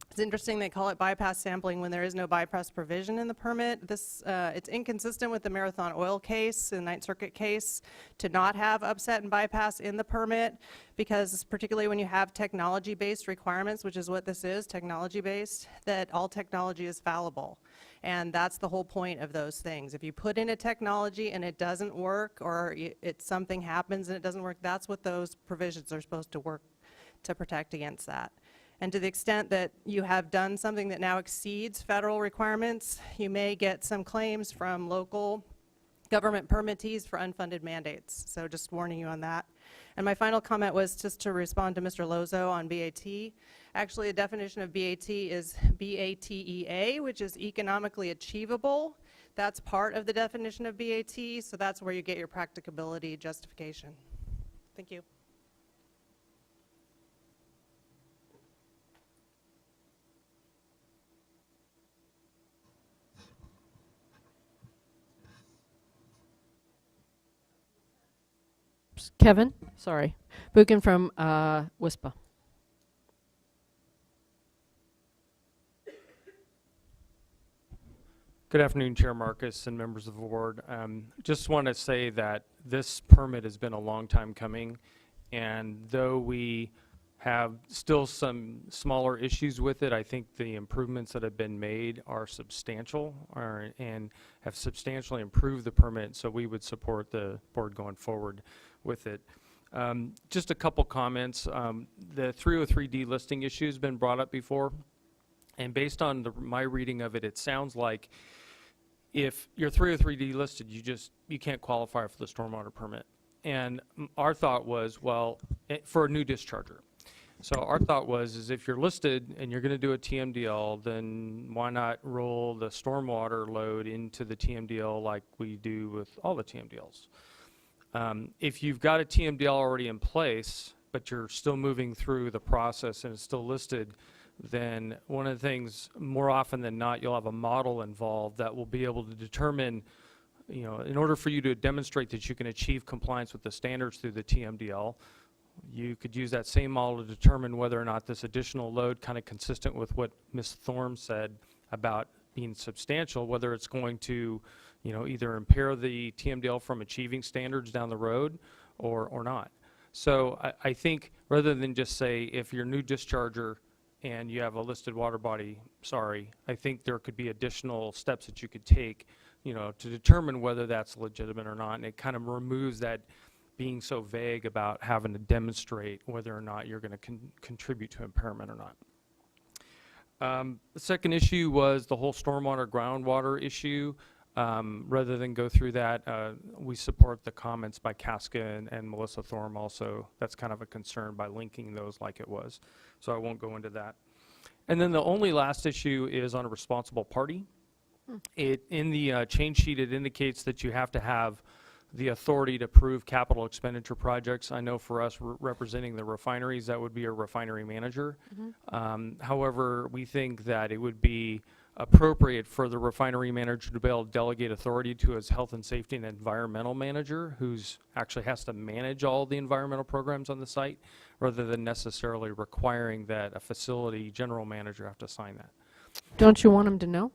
It's interesting they call it bypass sampling when there is no bypass provision in the permit. This, it's inconsistent with the Marathon Oil case, the Ninth Circuit case, to not have upset and bypass in the permit, because particularly when you have technology-based requirements, which is what this is, technology-based, that all technology is fallible. And that's the whole point of those things. If you put in a technology and it doesn't work, or something happens and it doesn't work, that's what those provisions are supposed to work to protect against that. And to the extent that you have done something that now exceeds federal requirements, you may get some claims from local government permittees for unfunded mandates. So just warning you on that. And my final comment was just to respond to Mr. Lozo on BAT. Actually, a definition of BAT is BATEA, which is economically achievable. That's part of the definition of BAT, so that's where you get your practicability justification. Thank you. Kevin, sorry. Buchan from WISPA. Good afternoon, Chair Marcus and members of the board. Just want to say that this permit has been a long time coming, and though we have still some smaller issues with it, I think the improvements that have been made are substantial and have substantially improved the permit, so we would support the board going forward with it. Just a couple comments. The 303D listing issue has been brought up before, and based on my reading of it, it sounds like if you're 303D listed, you can't qualify for the stormwater permit. And our thought was, well, for a new discharger. So our thought was, if you're listed and you're going to do a TMDL, then why not roll the stormwater load into the TMDL like we do with all the TMDLs? If you've got a TMDL already in place, but you're still moving through the process and it's still listed, then one of the things, more often than not, you'll have a model involved that will be able to determine, in order for you to demonstrate that you can achieve compliance with the standards through the TMDL, you could use that same model to determine whether or not this additional load, kind of consistent with what Ms. Thorne said about being substantial, whether it's going to, either impair the TMDL from achieving standards down the road or not. So I think rather than just say, if you're a new discharger and you have a listed water body, sorry, I think there could be additional steps that you could take, to determine whether that's legitimate or not. And it kind of removes that being so vague about having to demonstrate whether or not you're going to contribute to impairment or not. The second issue was the whole stormwater, groundwater issue. Rather than go through that, we support the comments by Casca and Melissa Thorne also. That's kind of a concern by linking those like it was. So I won't go into that. And then the only last issue is on a responsible party. In the change sheet, it indicates that you have to have the authority to approve capital expenditure projects. I know for us representing the refineries, that would be a refinery manager. However, we think that it would be appropriate for the refinery manager to be able to delegate authority to his health and safety and environmental manager, who's actually has to manage all the environmental programs on the site, rather than necessarily requiring that a facility general manager have to sign that. Don't you want them to know?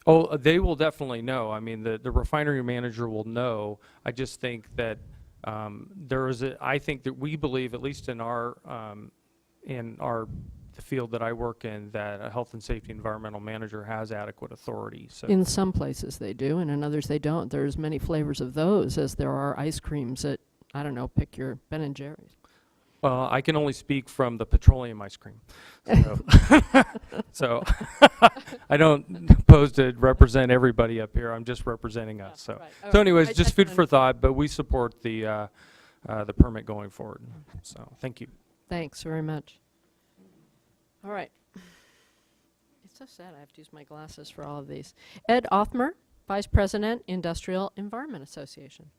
Oh, they will definitely know. I mean, the refinery manager will know. I just think that I think that we believe, at least in the field that I work in, that a health and safety environmental manager has adequate authority. So In some places they do, and in others they don't. There's many flavors of those as there are ice creams at, I don't know, pick your Ben and Jerry's. Well, I can only speak from the petroleum ice cream. So I don't pose to represent everybody up here. I'm just representing us. So, Right. so anyways, I just food for thought, but we support the permit going forward. So thank you. Thanks very much. All right. It's so sad I have to use my glasses for all of these. Ed Othmer, Vice President, Industrial Environment Association.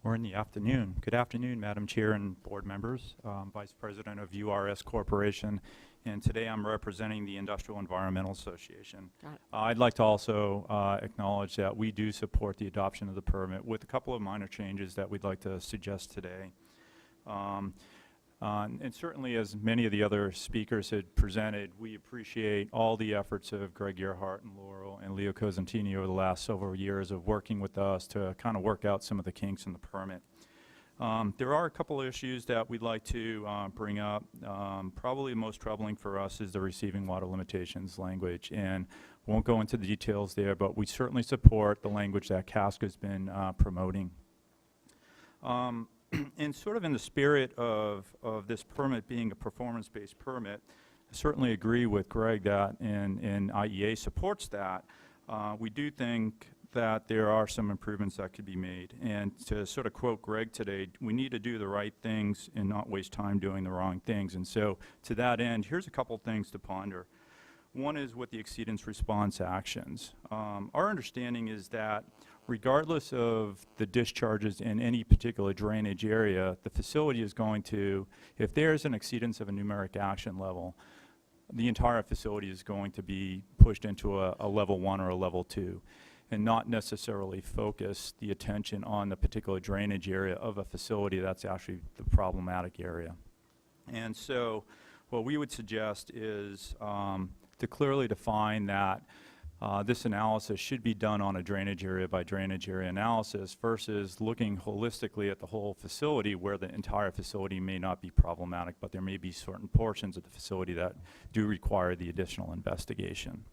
Or in the afternoon. Good afternoon, Madam Chair and board members. Vice President of URS Corporation, and today I'm representing the Industrial Environmental Association. I'd like to also acknowledge that we do support the adoption of the permit with a couple of minor changes that we'd like to suggest today. And certainly, as many of the other speakers had presented, we appreciate all the efforts of Greg Earhart and Laurel and Leo Cosentini over the last several years of working with us to kind of work out some of the kinks in the permit. There are a couple of issues that we'd like to bring up. Probably the most troubling for us is the receiving water limitations language, and won't go into the details there, but we certainly support the language that Casca's been promoting. And sort of in the spirit of this permit being a performance-based permit, I certainly agree with Greg that, and IEA supports that. We do think that there are some improvements that could be made. And to sort of quote Greg today, we need to do the right things and not waste time doing the wrong things. And so to that end, here's a couple things to ponder. One is with the exceedance response actions. Our understanding is that regardless of the discharges in any particular drainage area, the facility is going to, if there's an exceedance of a numeric action level, the entire facility is going to be pushed into a level 1 or a level 2, and not necessarily focus the attention on the particular drainage area of a facility that's actually the problematic area. And so what we would suggest is to clearly define that this analysis should be done on a drainage area by drainage area analysis versus looking holistically at the whole facility, where the entire facility may not be problematic, but there may be certain portions of the facility that do require the additional investigation.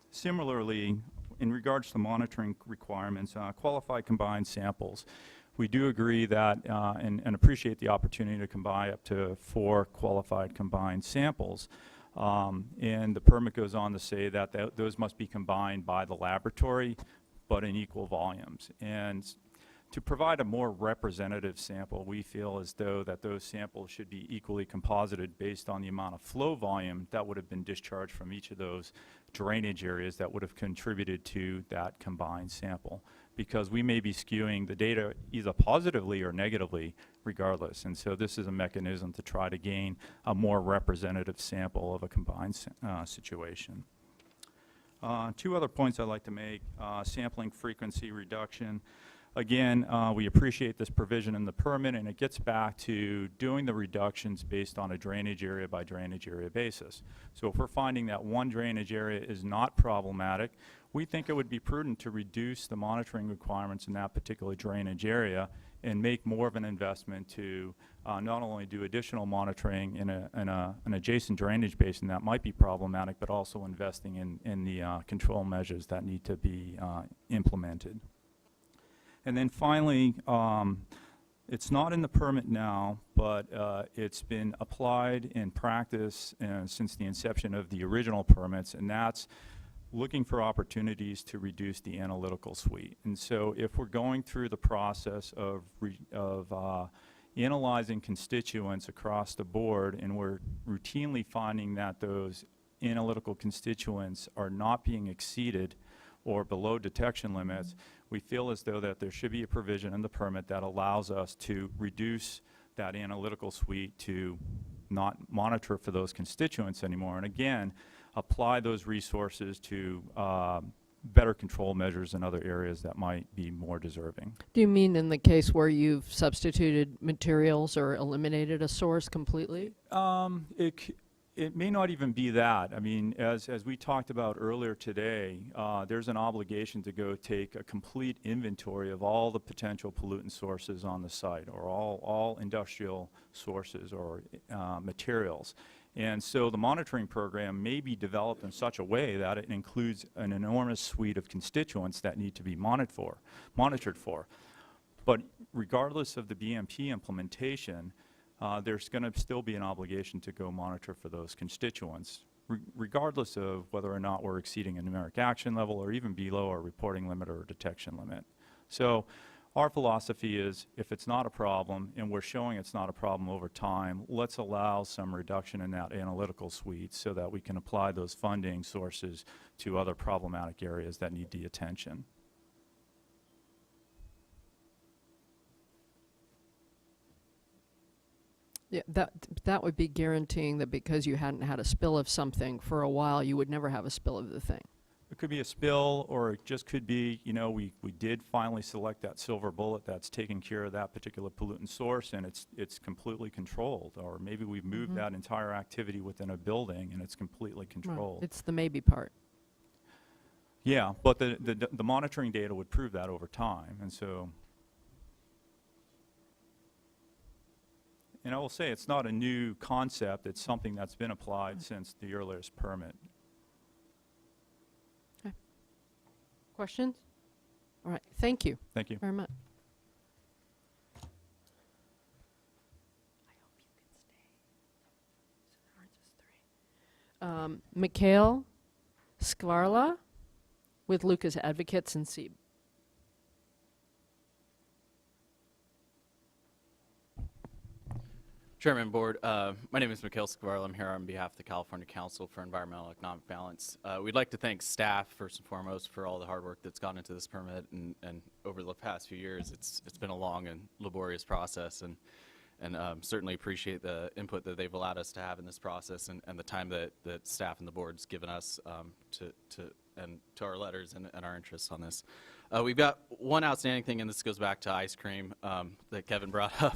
Similarly, in regards to monitoring requirements, qualified combined samples. We do agree that and appreciate the opportunity to combine up to 4 qualified combined samples. And the permit goes on to say that those must be combined by the laboratory, but in equal volumes. And to provide a more representative sample, we feel as though that those samples should be equally composited based on the amount of flow volume that would have been discharged from each of those drainage areas that would have contributed to that combined sample. Because we may be skewing the data either positively or negatively regardless. And so this is a mechanism to try to gain a more representative sample of a combined situation. 2 other points I'd like to make, sampling frequency reduction. Again, we appreciate this provision in the permit, and it gets back to doing the reductions based on a drainage area by drainage area basis. So if we're finding that one drainage area is not problematic, we think it would be prudent to reduce the monitoring requirements in that particular drainage area and make more of an investment to not only do additional monitoring in an adjacent drainage basin that might be problematic, but also investing in the control measures that need to be implemented. And then finally, it's not in the permit now, but it's been applied in practice since the inception of the original permits, and that's looking for opportunities to reduce the analytical suite. And so if we're going through the process of analyzing constituents across the board, and we're routinely finding that those analytical constituents are not being exceeded or below detection limits, we feel as though that there should be a provision in the permit that allows us to reduce that analytical suite to not monitor for those constituents anymore. And again, apply those resources to better control measures in other areas that might be more deserving. Do you mean in the case where you've substituted materials or eliminated a source completely? It may not even be that. I mean, as we talked about earlier today, there's an obligation to go take a complete inventory of all the potential pollutant sources on the site, or all industrial sources or materials. And so the monitoring program may be developed in such a way that it includes an enormous suite of constituents that need to be monitored for. But regardless of the BMP implementation, there's going to still be an obligation to go monitor for those constituents, regardless of whether or not we're exceeding a numeric action level or even below our reporting limit or detection limit. So our philosophy is, if it's not a problem, and we're showing it's not a problem over time, let's allow some reduction in that analytical suite so that we can apply those funding sources to other problematic areas that need the attention. Yeah, that would be guaranteeing that because you hadn't had a spill of something for a while, you would never have a spill of the thing. It could be a spill, or it just could be, you know, we did finally select that silver bullet that's taking care of that particular pollutant source, and it's completely controlled. Or maybe we've moved that entire activity within a building and it's completely controlled. Right. It's the maybe part. Yeah, but the monitoring data would prove that over time, and so. And I will say it's not a new concept. It's something that's been applied since the earliest permit. Okay. Questions? All right. Thank you. Thank you. Very much. Mikhail Skvarla with Lucas Advocates and SEEB. Chairman, Board, my name is Mikhail Skvarla. I'm here on behalf of the California Council for Environmental and Economic Balance. We'd like to thank staff, first and foremost, for all the hard work that's gone into this permit, and over the past few years, it's been a long and laborious process, and certainly appreciate the input that they've allowed us to have in this process, and the time that staff and the board's given us to our letters and our interests on this. We've got one outstanding thing, and this goes back to ice cream that Kevin brought up.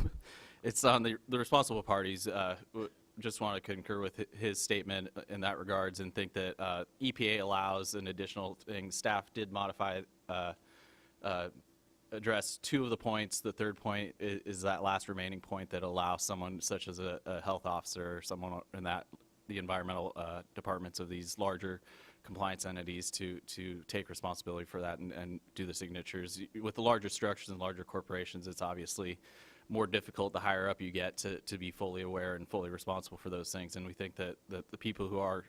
It's on the responsible parties. Just want to concur with his statement in that regards, and think that EPA allows an additional thing. Staff did modify, address 2 of the points. The third point is that last remaining point that allows someone such as a health officer or someone in the environmental departments of these larger compliance entities to take responsibility for that and do the signatures. With the larger structures and larger corporations, it's obviously more difficult the higher up you get to be fully aware and fully responsible for those things. And we think that the people who are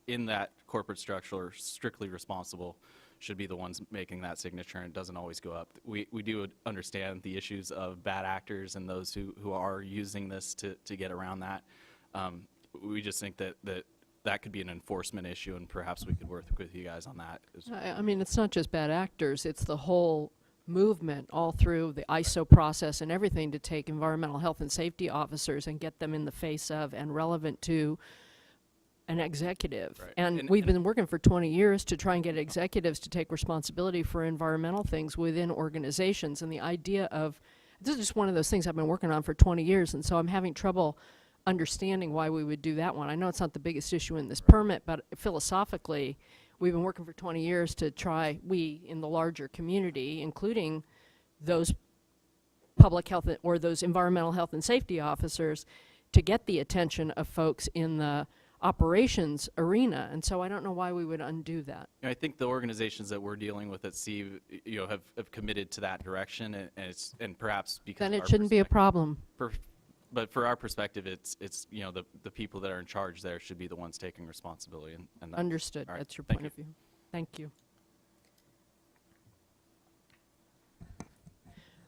in that corporate structure are strictly responsible should be the ones making that signature, and it doesn't always go up. We do understand the issues of bad actors and those who are using this to get around that. We just think that could be an enforcement issue, and perhaps we could work with you guys on that. I mean, it's not just bad actors, it's the whole movement all through the ISO process and everything to take environmental health and safety officers and get them in the face of and relevant to an executive. Right. And we've been working for 20 years to try and get executives to take responsibility for environmental things within organizations. And the idea of, this is just one of those things I've been working on for 20 years, and so I'm having trouble understanding why we would do that one. I know it's not the biggest issue in this permit, but philosophically, we've been working for 20 years to try, we in the larger community, including those public health or those environmental health and safety officers, to get the attention of folks in the operations arena. And so I don't know why we would undo that. I think the organizations that we're dealing with at SEEV, have committed to that direction, and perhaps because Then of it our shouldn't be a perspective- problem. But for our perspective, it's the people that are in charge there should be the ones taking responsibility. And Understood. all right, That's your thank point of view. Thank you.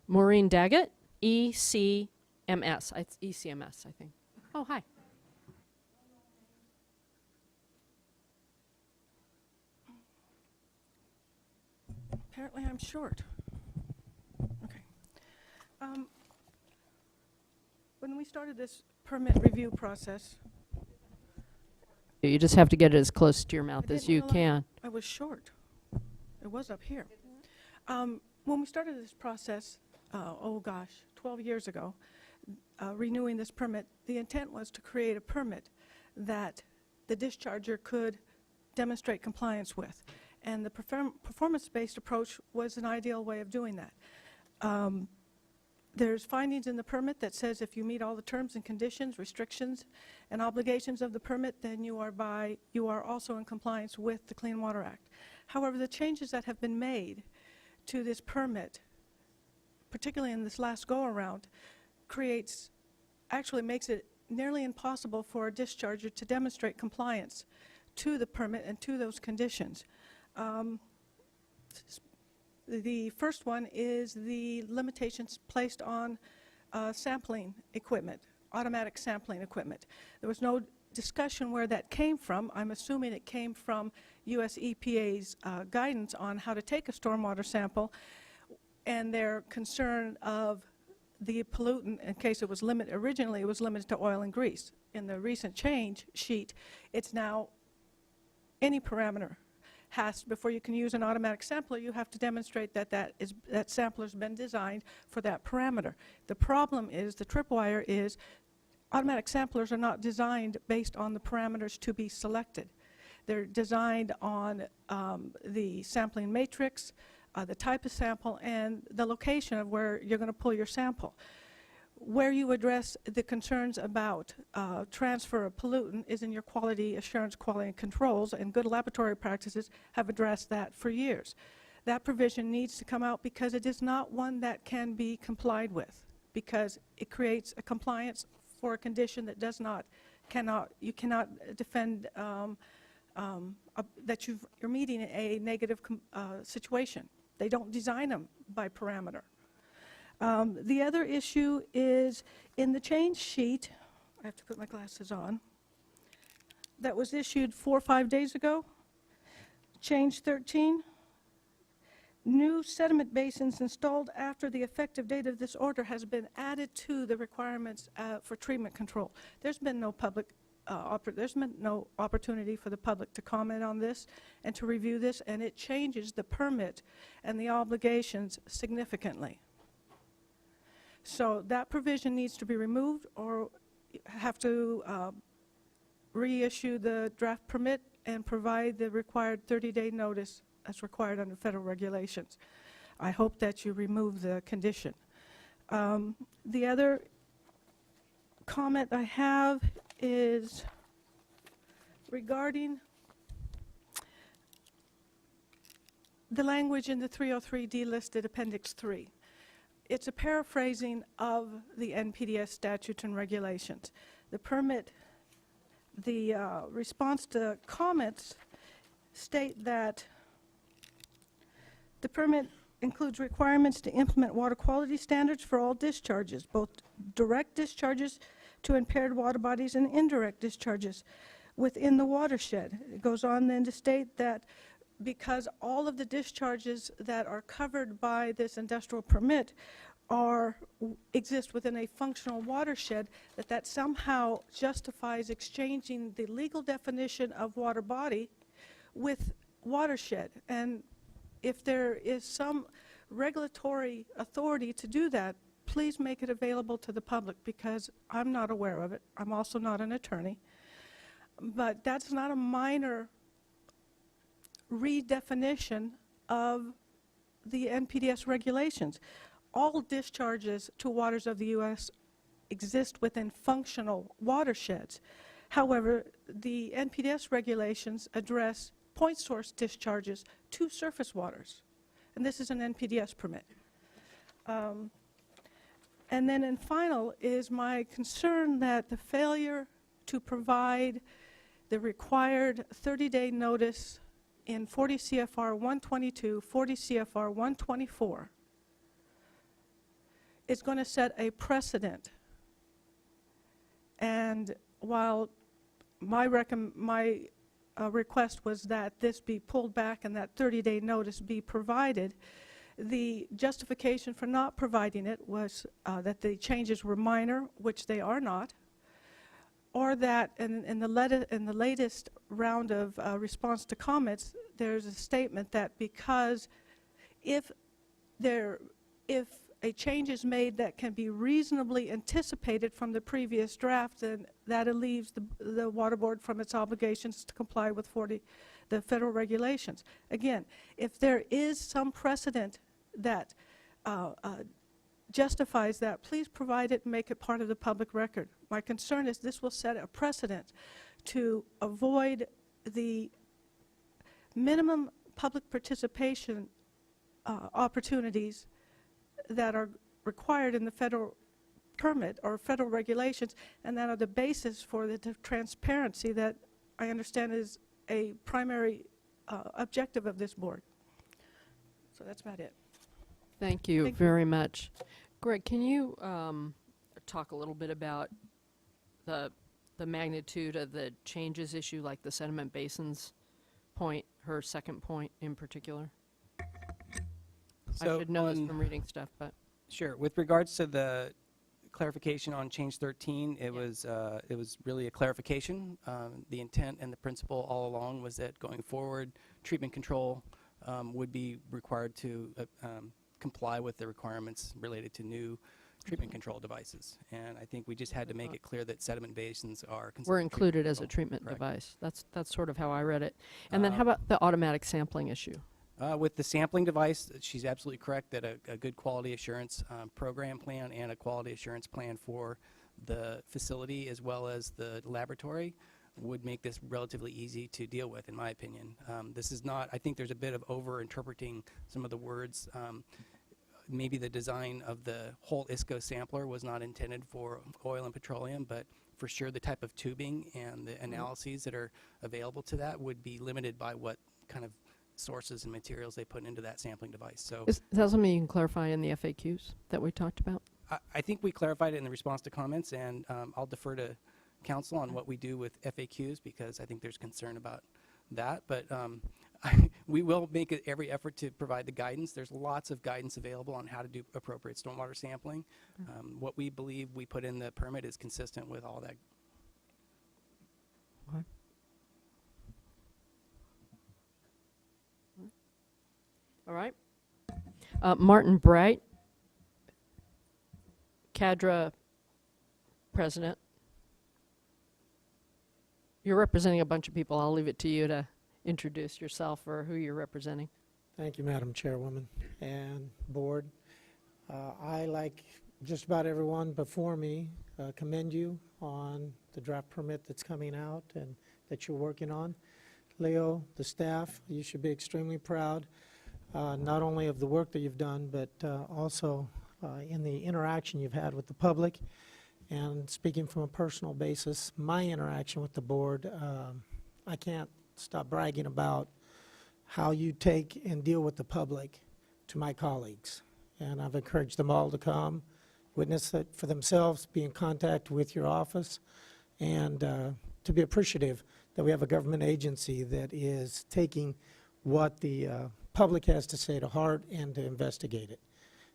Maureen Daggett, ECMS. It's ECMS, I think. Oh, hi. Apparently I'm short. Okay. When we started this permit review process, You just have to get it as close to your mouth I as didn't you realize can. I was short. It was up here. When we started this process, 12 years ago, renewing this permit, the intent was to create a permit that the discharger could demonstrate compliance with. And the performance-based approach was an ideal way of doing that. There's findings in the permit that says if you meet all the terms and conditions, restrictions, and obligations of the permit, then you are also in compliance with the Clean Water Act. However, the changes that have been made to this permit, particularly in this last go-around, actually makes it nearly impossible for a discharger to demonstrate compliance to the permit and to those conditions. The first one is the limitations placed on sampling equipment, automatic sampling equipment. There was no discussion where that came from. I'm assuming it came from US EPA's guidance on how to take a stormwater sample and their concern of the pollutant in case it was limited. Originally, it was limited to oil and grease. In the recent change sheet, it's now any parameter. Before you can use an automatic sampler, you have to demonstrate that sampler's been designed for that parameter. The problem is, the tripwire is, automatic samplers are not designed based on the parameters to be selected. They're designed on the sampling matrix, the type of sample, and the location of where you're going to pull your sample. Where you address the concerns about transfer of pollutant is in your quality assurance, quality controls, and good laboratory practices have addressed that for years. That provision needs to come out because it is not one that can be complied with, because it creates a compliance for a condition that you cannot defend that you're meeting a negative situation. They don't design them by parameter. The other issue is in the change sheet, I have to put my glasses on, that was issued 4 or 5 days ago, change 13, new sediment basins installed after the effective date of this order has been added to the requirements for treatment control. There's been no no opportunity for the public to comment on this and to review this, and it changes the permit and the obligations significantly. So that provision needs to be removed, or have to reissue the draft permit and provide the required 30-day notice as required under federal regulations. I hope that you remove the condition. The other comment I have is regarding the language in the 303D listed Appendix 3. It's a paraphrasing of the NPDES statutes and regulations. The permit, the response to comments state that the permit includes requirements to implement water quality standards for all discharges, both direct discharges to impaired water bodies and indirect discharges within the watershed. It goes on then to state that because all of the discharges that are covered by this industrial permit exist within a functional watershed, that somehow justifies exchanging the legal definition of water body with watershed. And if there is some regulatory authority to do that, please make it available to the public, because I'm not aware of it. I'm also not an attorney. But that's not a minor redefinition of the NPDES regulations. All discharges to waters of the U.S. exist within functional watersheds. However, the NPDES regulations address point source discharges to surface waters, and this is an NPDES permit. And then in final is my concern that the failure to provide the required 30-day notice in 40 CFR 122, 40 CFR 124 is going to set a precedent. And while my request was that this be pulled back and that 30-day notice be provided, the justification for not providing it was that the changes were minor, which they are not, or that in the latest round of response to comments, there's a statement that because if a change is made that can be reasonably anticipated from the previous draft, then that relieves the Water Board from its obligations to comply with the federal regulations. Again, if there is some precedent that justifies that, please provide it and make it part of the public record. My concern is this will set a precedent to avoid the minimum public participation opportunities that are required in the federal permit or federal regulations, and that are the basis for the transparency that I understand is a primary objective of this board. So that's about it. Thank you very much. Greg, can you talk a little bit about the magnitude of the changes issue, like the sediment basins point, her second point in particular? So I should know this from reading stuff, but. Sure. With regards to the clarification on change 13, it was really a clarification. The intent and the principle all along was that going forward, treatment control would be required to comply with the requirements related to new treatment control devices. And I think we just had to make it clear that sediment basins are considered Were included as a control. treatment Correct. device. That's sort of how I read it. And then how about the automatic sampling issue? With the sampling device, she's absolutely correct that a good quality assurance program plan and a quality assurance plan for the facility as well as the laboratory would make this relatively easy to deal with, in my opinion. This is not, I think there's a bit of over-interpreting some of the words. Maybe the design of the whole ISCO sampler was not intended for oil and petroleum, but for sure the type of tubing and the analyses that are available to that would be limited by what kind of sources and materials they put into that sampling device. So Is that something you can clarify in the FAQs that we talked about? I think we clarified it in the response to comments, and I'll defer to council on what we do with FAQs because I think there's concern about that. But we will make every effort to provide the guidance. There's lots of guidance available on how to do appropriate stormwater sampling. What we believe we put in the permit is consistent with all that. Okay. All right. Martin Bright, Cadre President. You're representing a bunch of people. I'll leave it to you to introduce yourself or who you're representing. Thank you, Madam Chairwoman and Board. I, like just about everyone before me, commend you on the draft permit that's coming out and that you're working on. Leo, the staff, you should be extremely proud. not only of the work that you've done, but also in the interaction you've had with the public. And speaking from a personal basis, my interaction with the board, I can't stop bragging about how you take and deal with the public to my colleagues. And I've encouraged them all to come, witness it for themselves, be in contact with your office, and to be appreciative that we have a government agency that is taking what the public has to say to heart and to investigate it.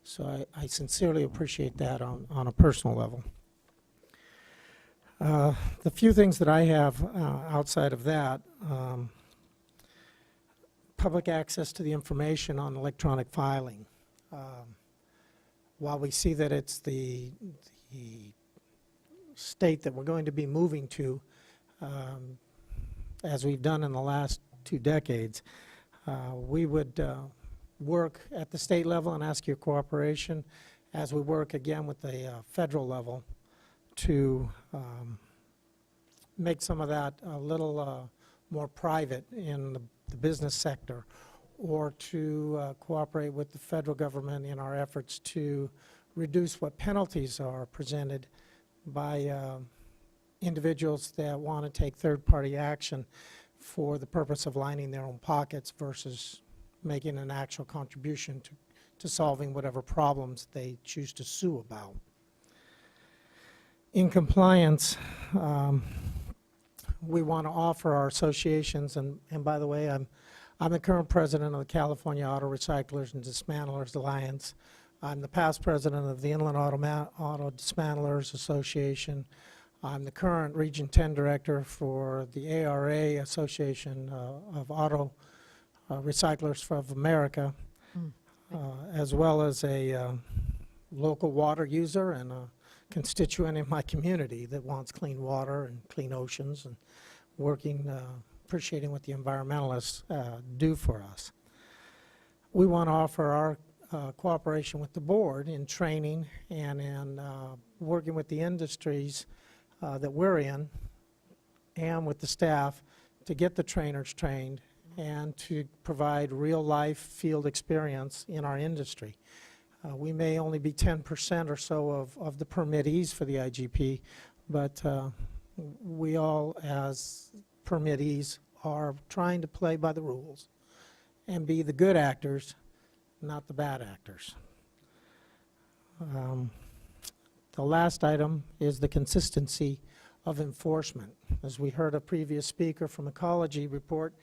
So I sincerely appreciate that on a personal level. The few things that I have outside of that, public access to the information on electronic filing. While we see that it's the state that we're going to be moving to, as we've done in the last 2 decades, we would work at the state level and ask your cooperation as we work again with the federal level to make some of that a little more private in the business sector, or to cooperate with the federal government in our efforts to reduce what penalties are presented by individuals that want to take third-party action for the purpose of lining their own pockets versus making an actual contribution to solving whatever problems they choose to sue about. In compliance, we want to offer our associations, and by the way, I'm the current president of the California Auto Recyclers and Dismantlers Alliance. I'm the past president of the Inland Auto Dismantlers Association. I'm the current Region 10 director for the ARA, Association of Auto Recyclers of America, as well as a local water user and a constituent in my community that wants clean water and clean oceans, and working, appreciating what the environmentalists do for us. We want to offer our cooperation with the board in training and in working with the industries that we're in and with the staff to get the trainers trained and to provide real-life field experience in our industry. We may only be 10% or so of the permittees for the IGP, but we all, as permittees, are trying to play by the rules and be the good actors, not the bad actors. The last item is the consistency of enforcement. As we heard a previous speaker from Ecology report,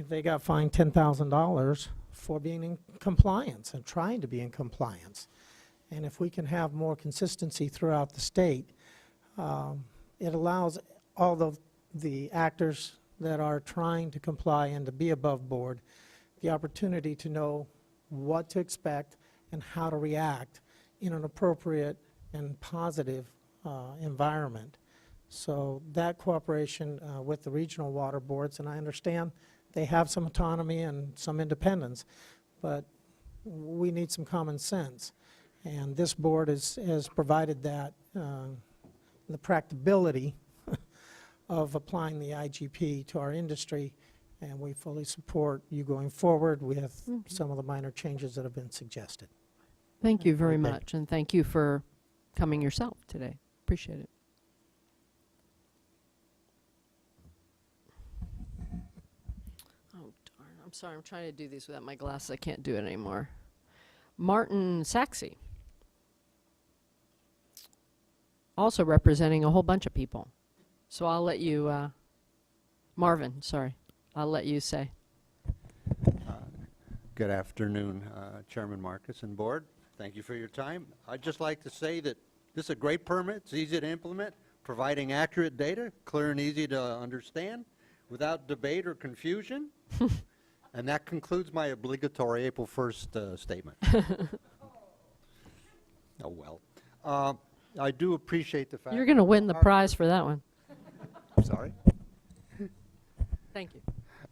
they got fined $10,000 for being in compliance and trying to be in compliance. And if we can have more consistency throughout the state, it allows all the actors that are trying to comply and to be above board the opportunity to know what to expect and how to react in an appropriate and positive environment. So that cooperation with the regional water boards, and I understand they have some autonomy and some independence, but we need some common sense. And this board has provided that, the practicability of applying the IGP to our industry, and we fully support you going forward with some of the minor changes that have been suggested. Thank you very much, and thank you for coming yourself today. Appreciate it. Oh, darn. I'm sorry. I'm trying to do these without my glasses. I can't do it anymore. Martin Saxe. Also representing a whole bunch of people. So I'll let you, Marvin, sorry. I'll let you say. Good afternoon, Chairman Marcus and Board. Thank you for your time. I'd just like to say that this is a great permit. It's easy to implement, providing accurate data, clear and easy to understand, without debate or confusion. And that concludes my obligatory April 1st statement. Oh, well. I do appreciate the fact You're going to win the prize for that one. Sorry? Thank you.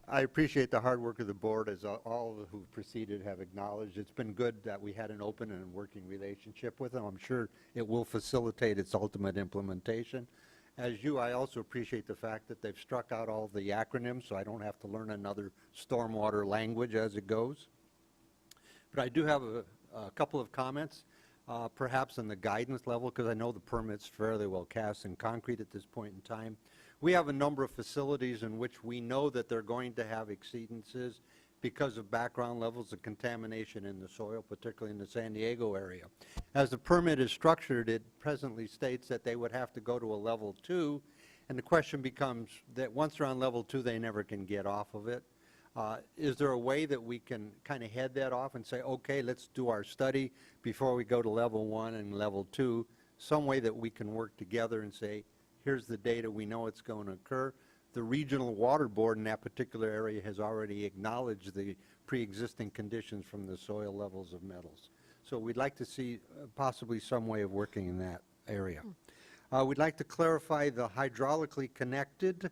I appreciate the hard work of the board, as all who preceded have acknowledged. It's been good that we had an open and working relationship with them. I'm sure it will facilitate its ultimate implementation. As you, I also appreciate the fact that they've struck out all the acronyms, so I don't have to learn another stormwater language as it goes. But I do have a couple of comments, perhaps on the guidance level, because I know the permit's fairly well cast in concrete at this point in time. We have a number of facilities in which we know that they're going to have exceedances because of background levels of contamination in the soil, particularly in the San Diego area. As the permit is structured, it presently states that they would have to go to a level 2, and the question becomes that once they're on level 2, they never can get off of it. Is there a way that we can kind of head that off and say, okay, let's do our study before we go to level 1 and level 2, some way that we can work together and say, here's the data, we know it's going to occur. The regional water board in that particular area has already acknowledged the pre-existing conditions from the soil levels of metals. So we'd like to see possibly some way of working in that area. We'd like to clarify the hydraulically connected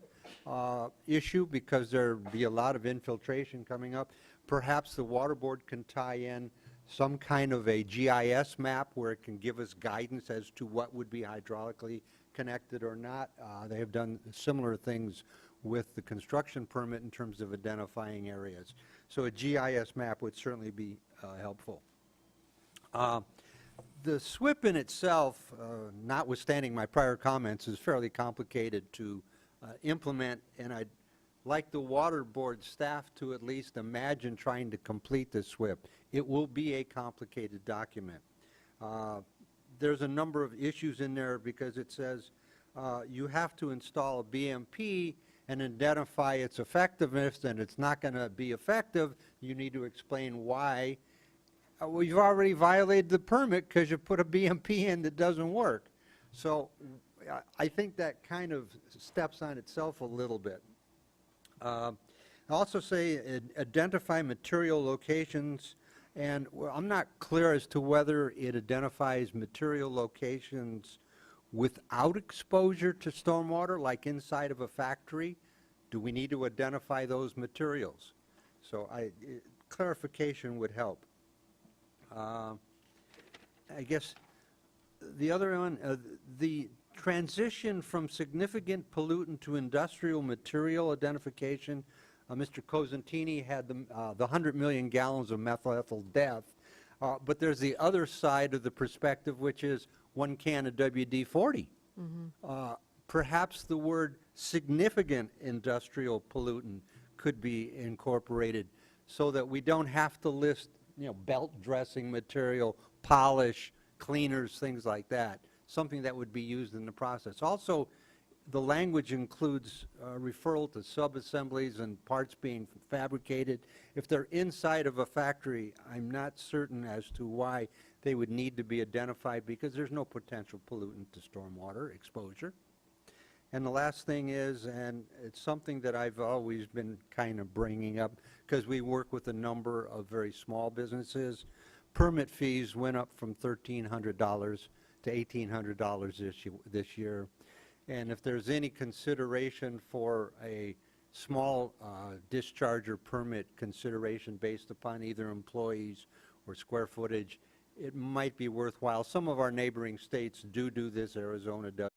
issue because there'd be a lot of infiltration coming up. Perhaps the water board can tie in some kind of a GIS map where it can give us guidance as to what would be hydraulically connected or not. They have done similar things with the construction permit in terms of identifying areas. So a GIS map would certainly be helpful. The SWIP in itself, notwithstanding my prior comments, is fairly complicated to implement, and I'd like the water board staff to at least imagine trying to complete the SWIP. It will be a complicated document. There's a number of issues in there because it says you have to install a BMP and identify its effectiveness, and it's not going to be effective. You need to explain why. Well, you've already violated the permit because you put a BMP in that doesn't work. So I think that kind of steps on itself a little bit. I also say identify material locations. And I'm not clear as to whether it identifies material locations without exposure to stormwater, like inside of a factory. Do we need to identify those materials? So clarification would help. I guess the other one, the transition from significant pollutant to industrial material identification. Mr. Cosentini had the 100 million gallons of methyl ethyl death, but there's the other side of the perspective, which is 1 can of WD-40. Perhaps the word significant industrial pollutant could be incorporated so that we don't have to list, belt dressing material, polish, cleaners, things like that, something that would be used in the process. Also, the language includes referral to sub-assemblies and parts being fabricated. If they're inside of a factory, I'm not certain as to why they would need to be identified because there's no potential pollutant to stormwater exposure. And the last thing is, and it's something that I've always been kind of bringing up because we work with a number of very small businesses, permit fees went up from $1,300 to $1,800 this year. And if there's any consideration for a small discharger permit consideration based upon either employees or square footage, it might be worthwhile. Some of our neighboring states do this. Arizona does.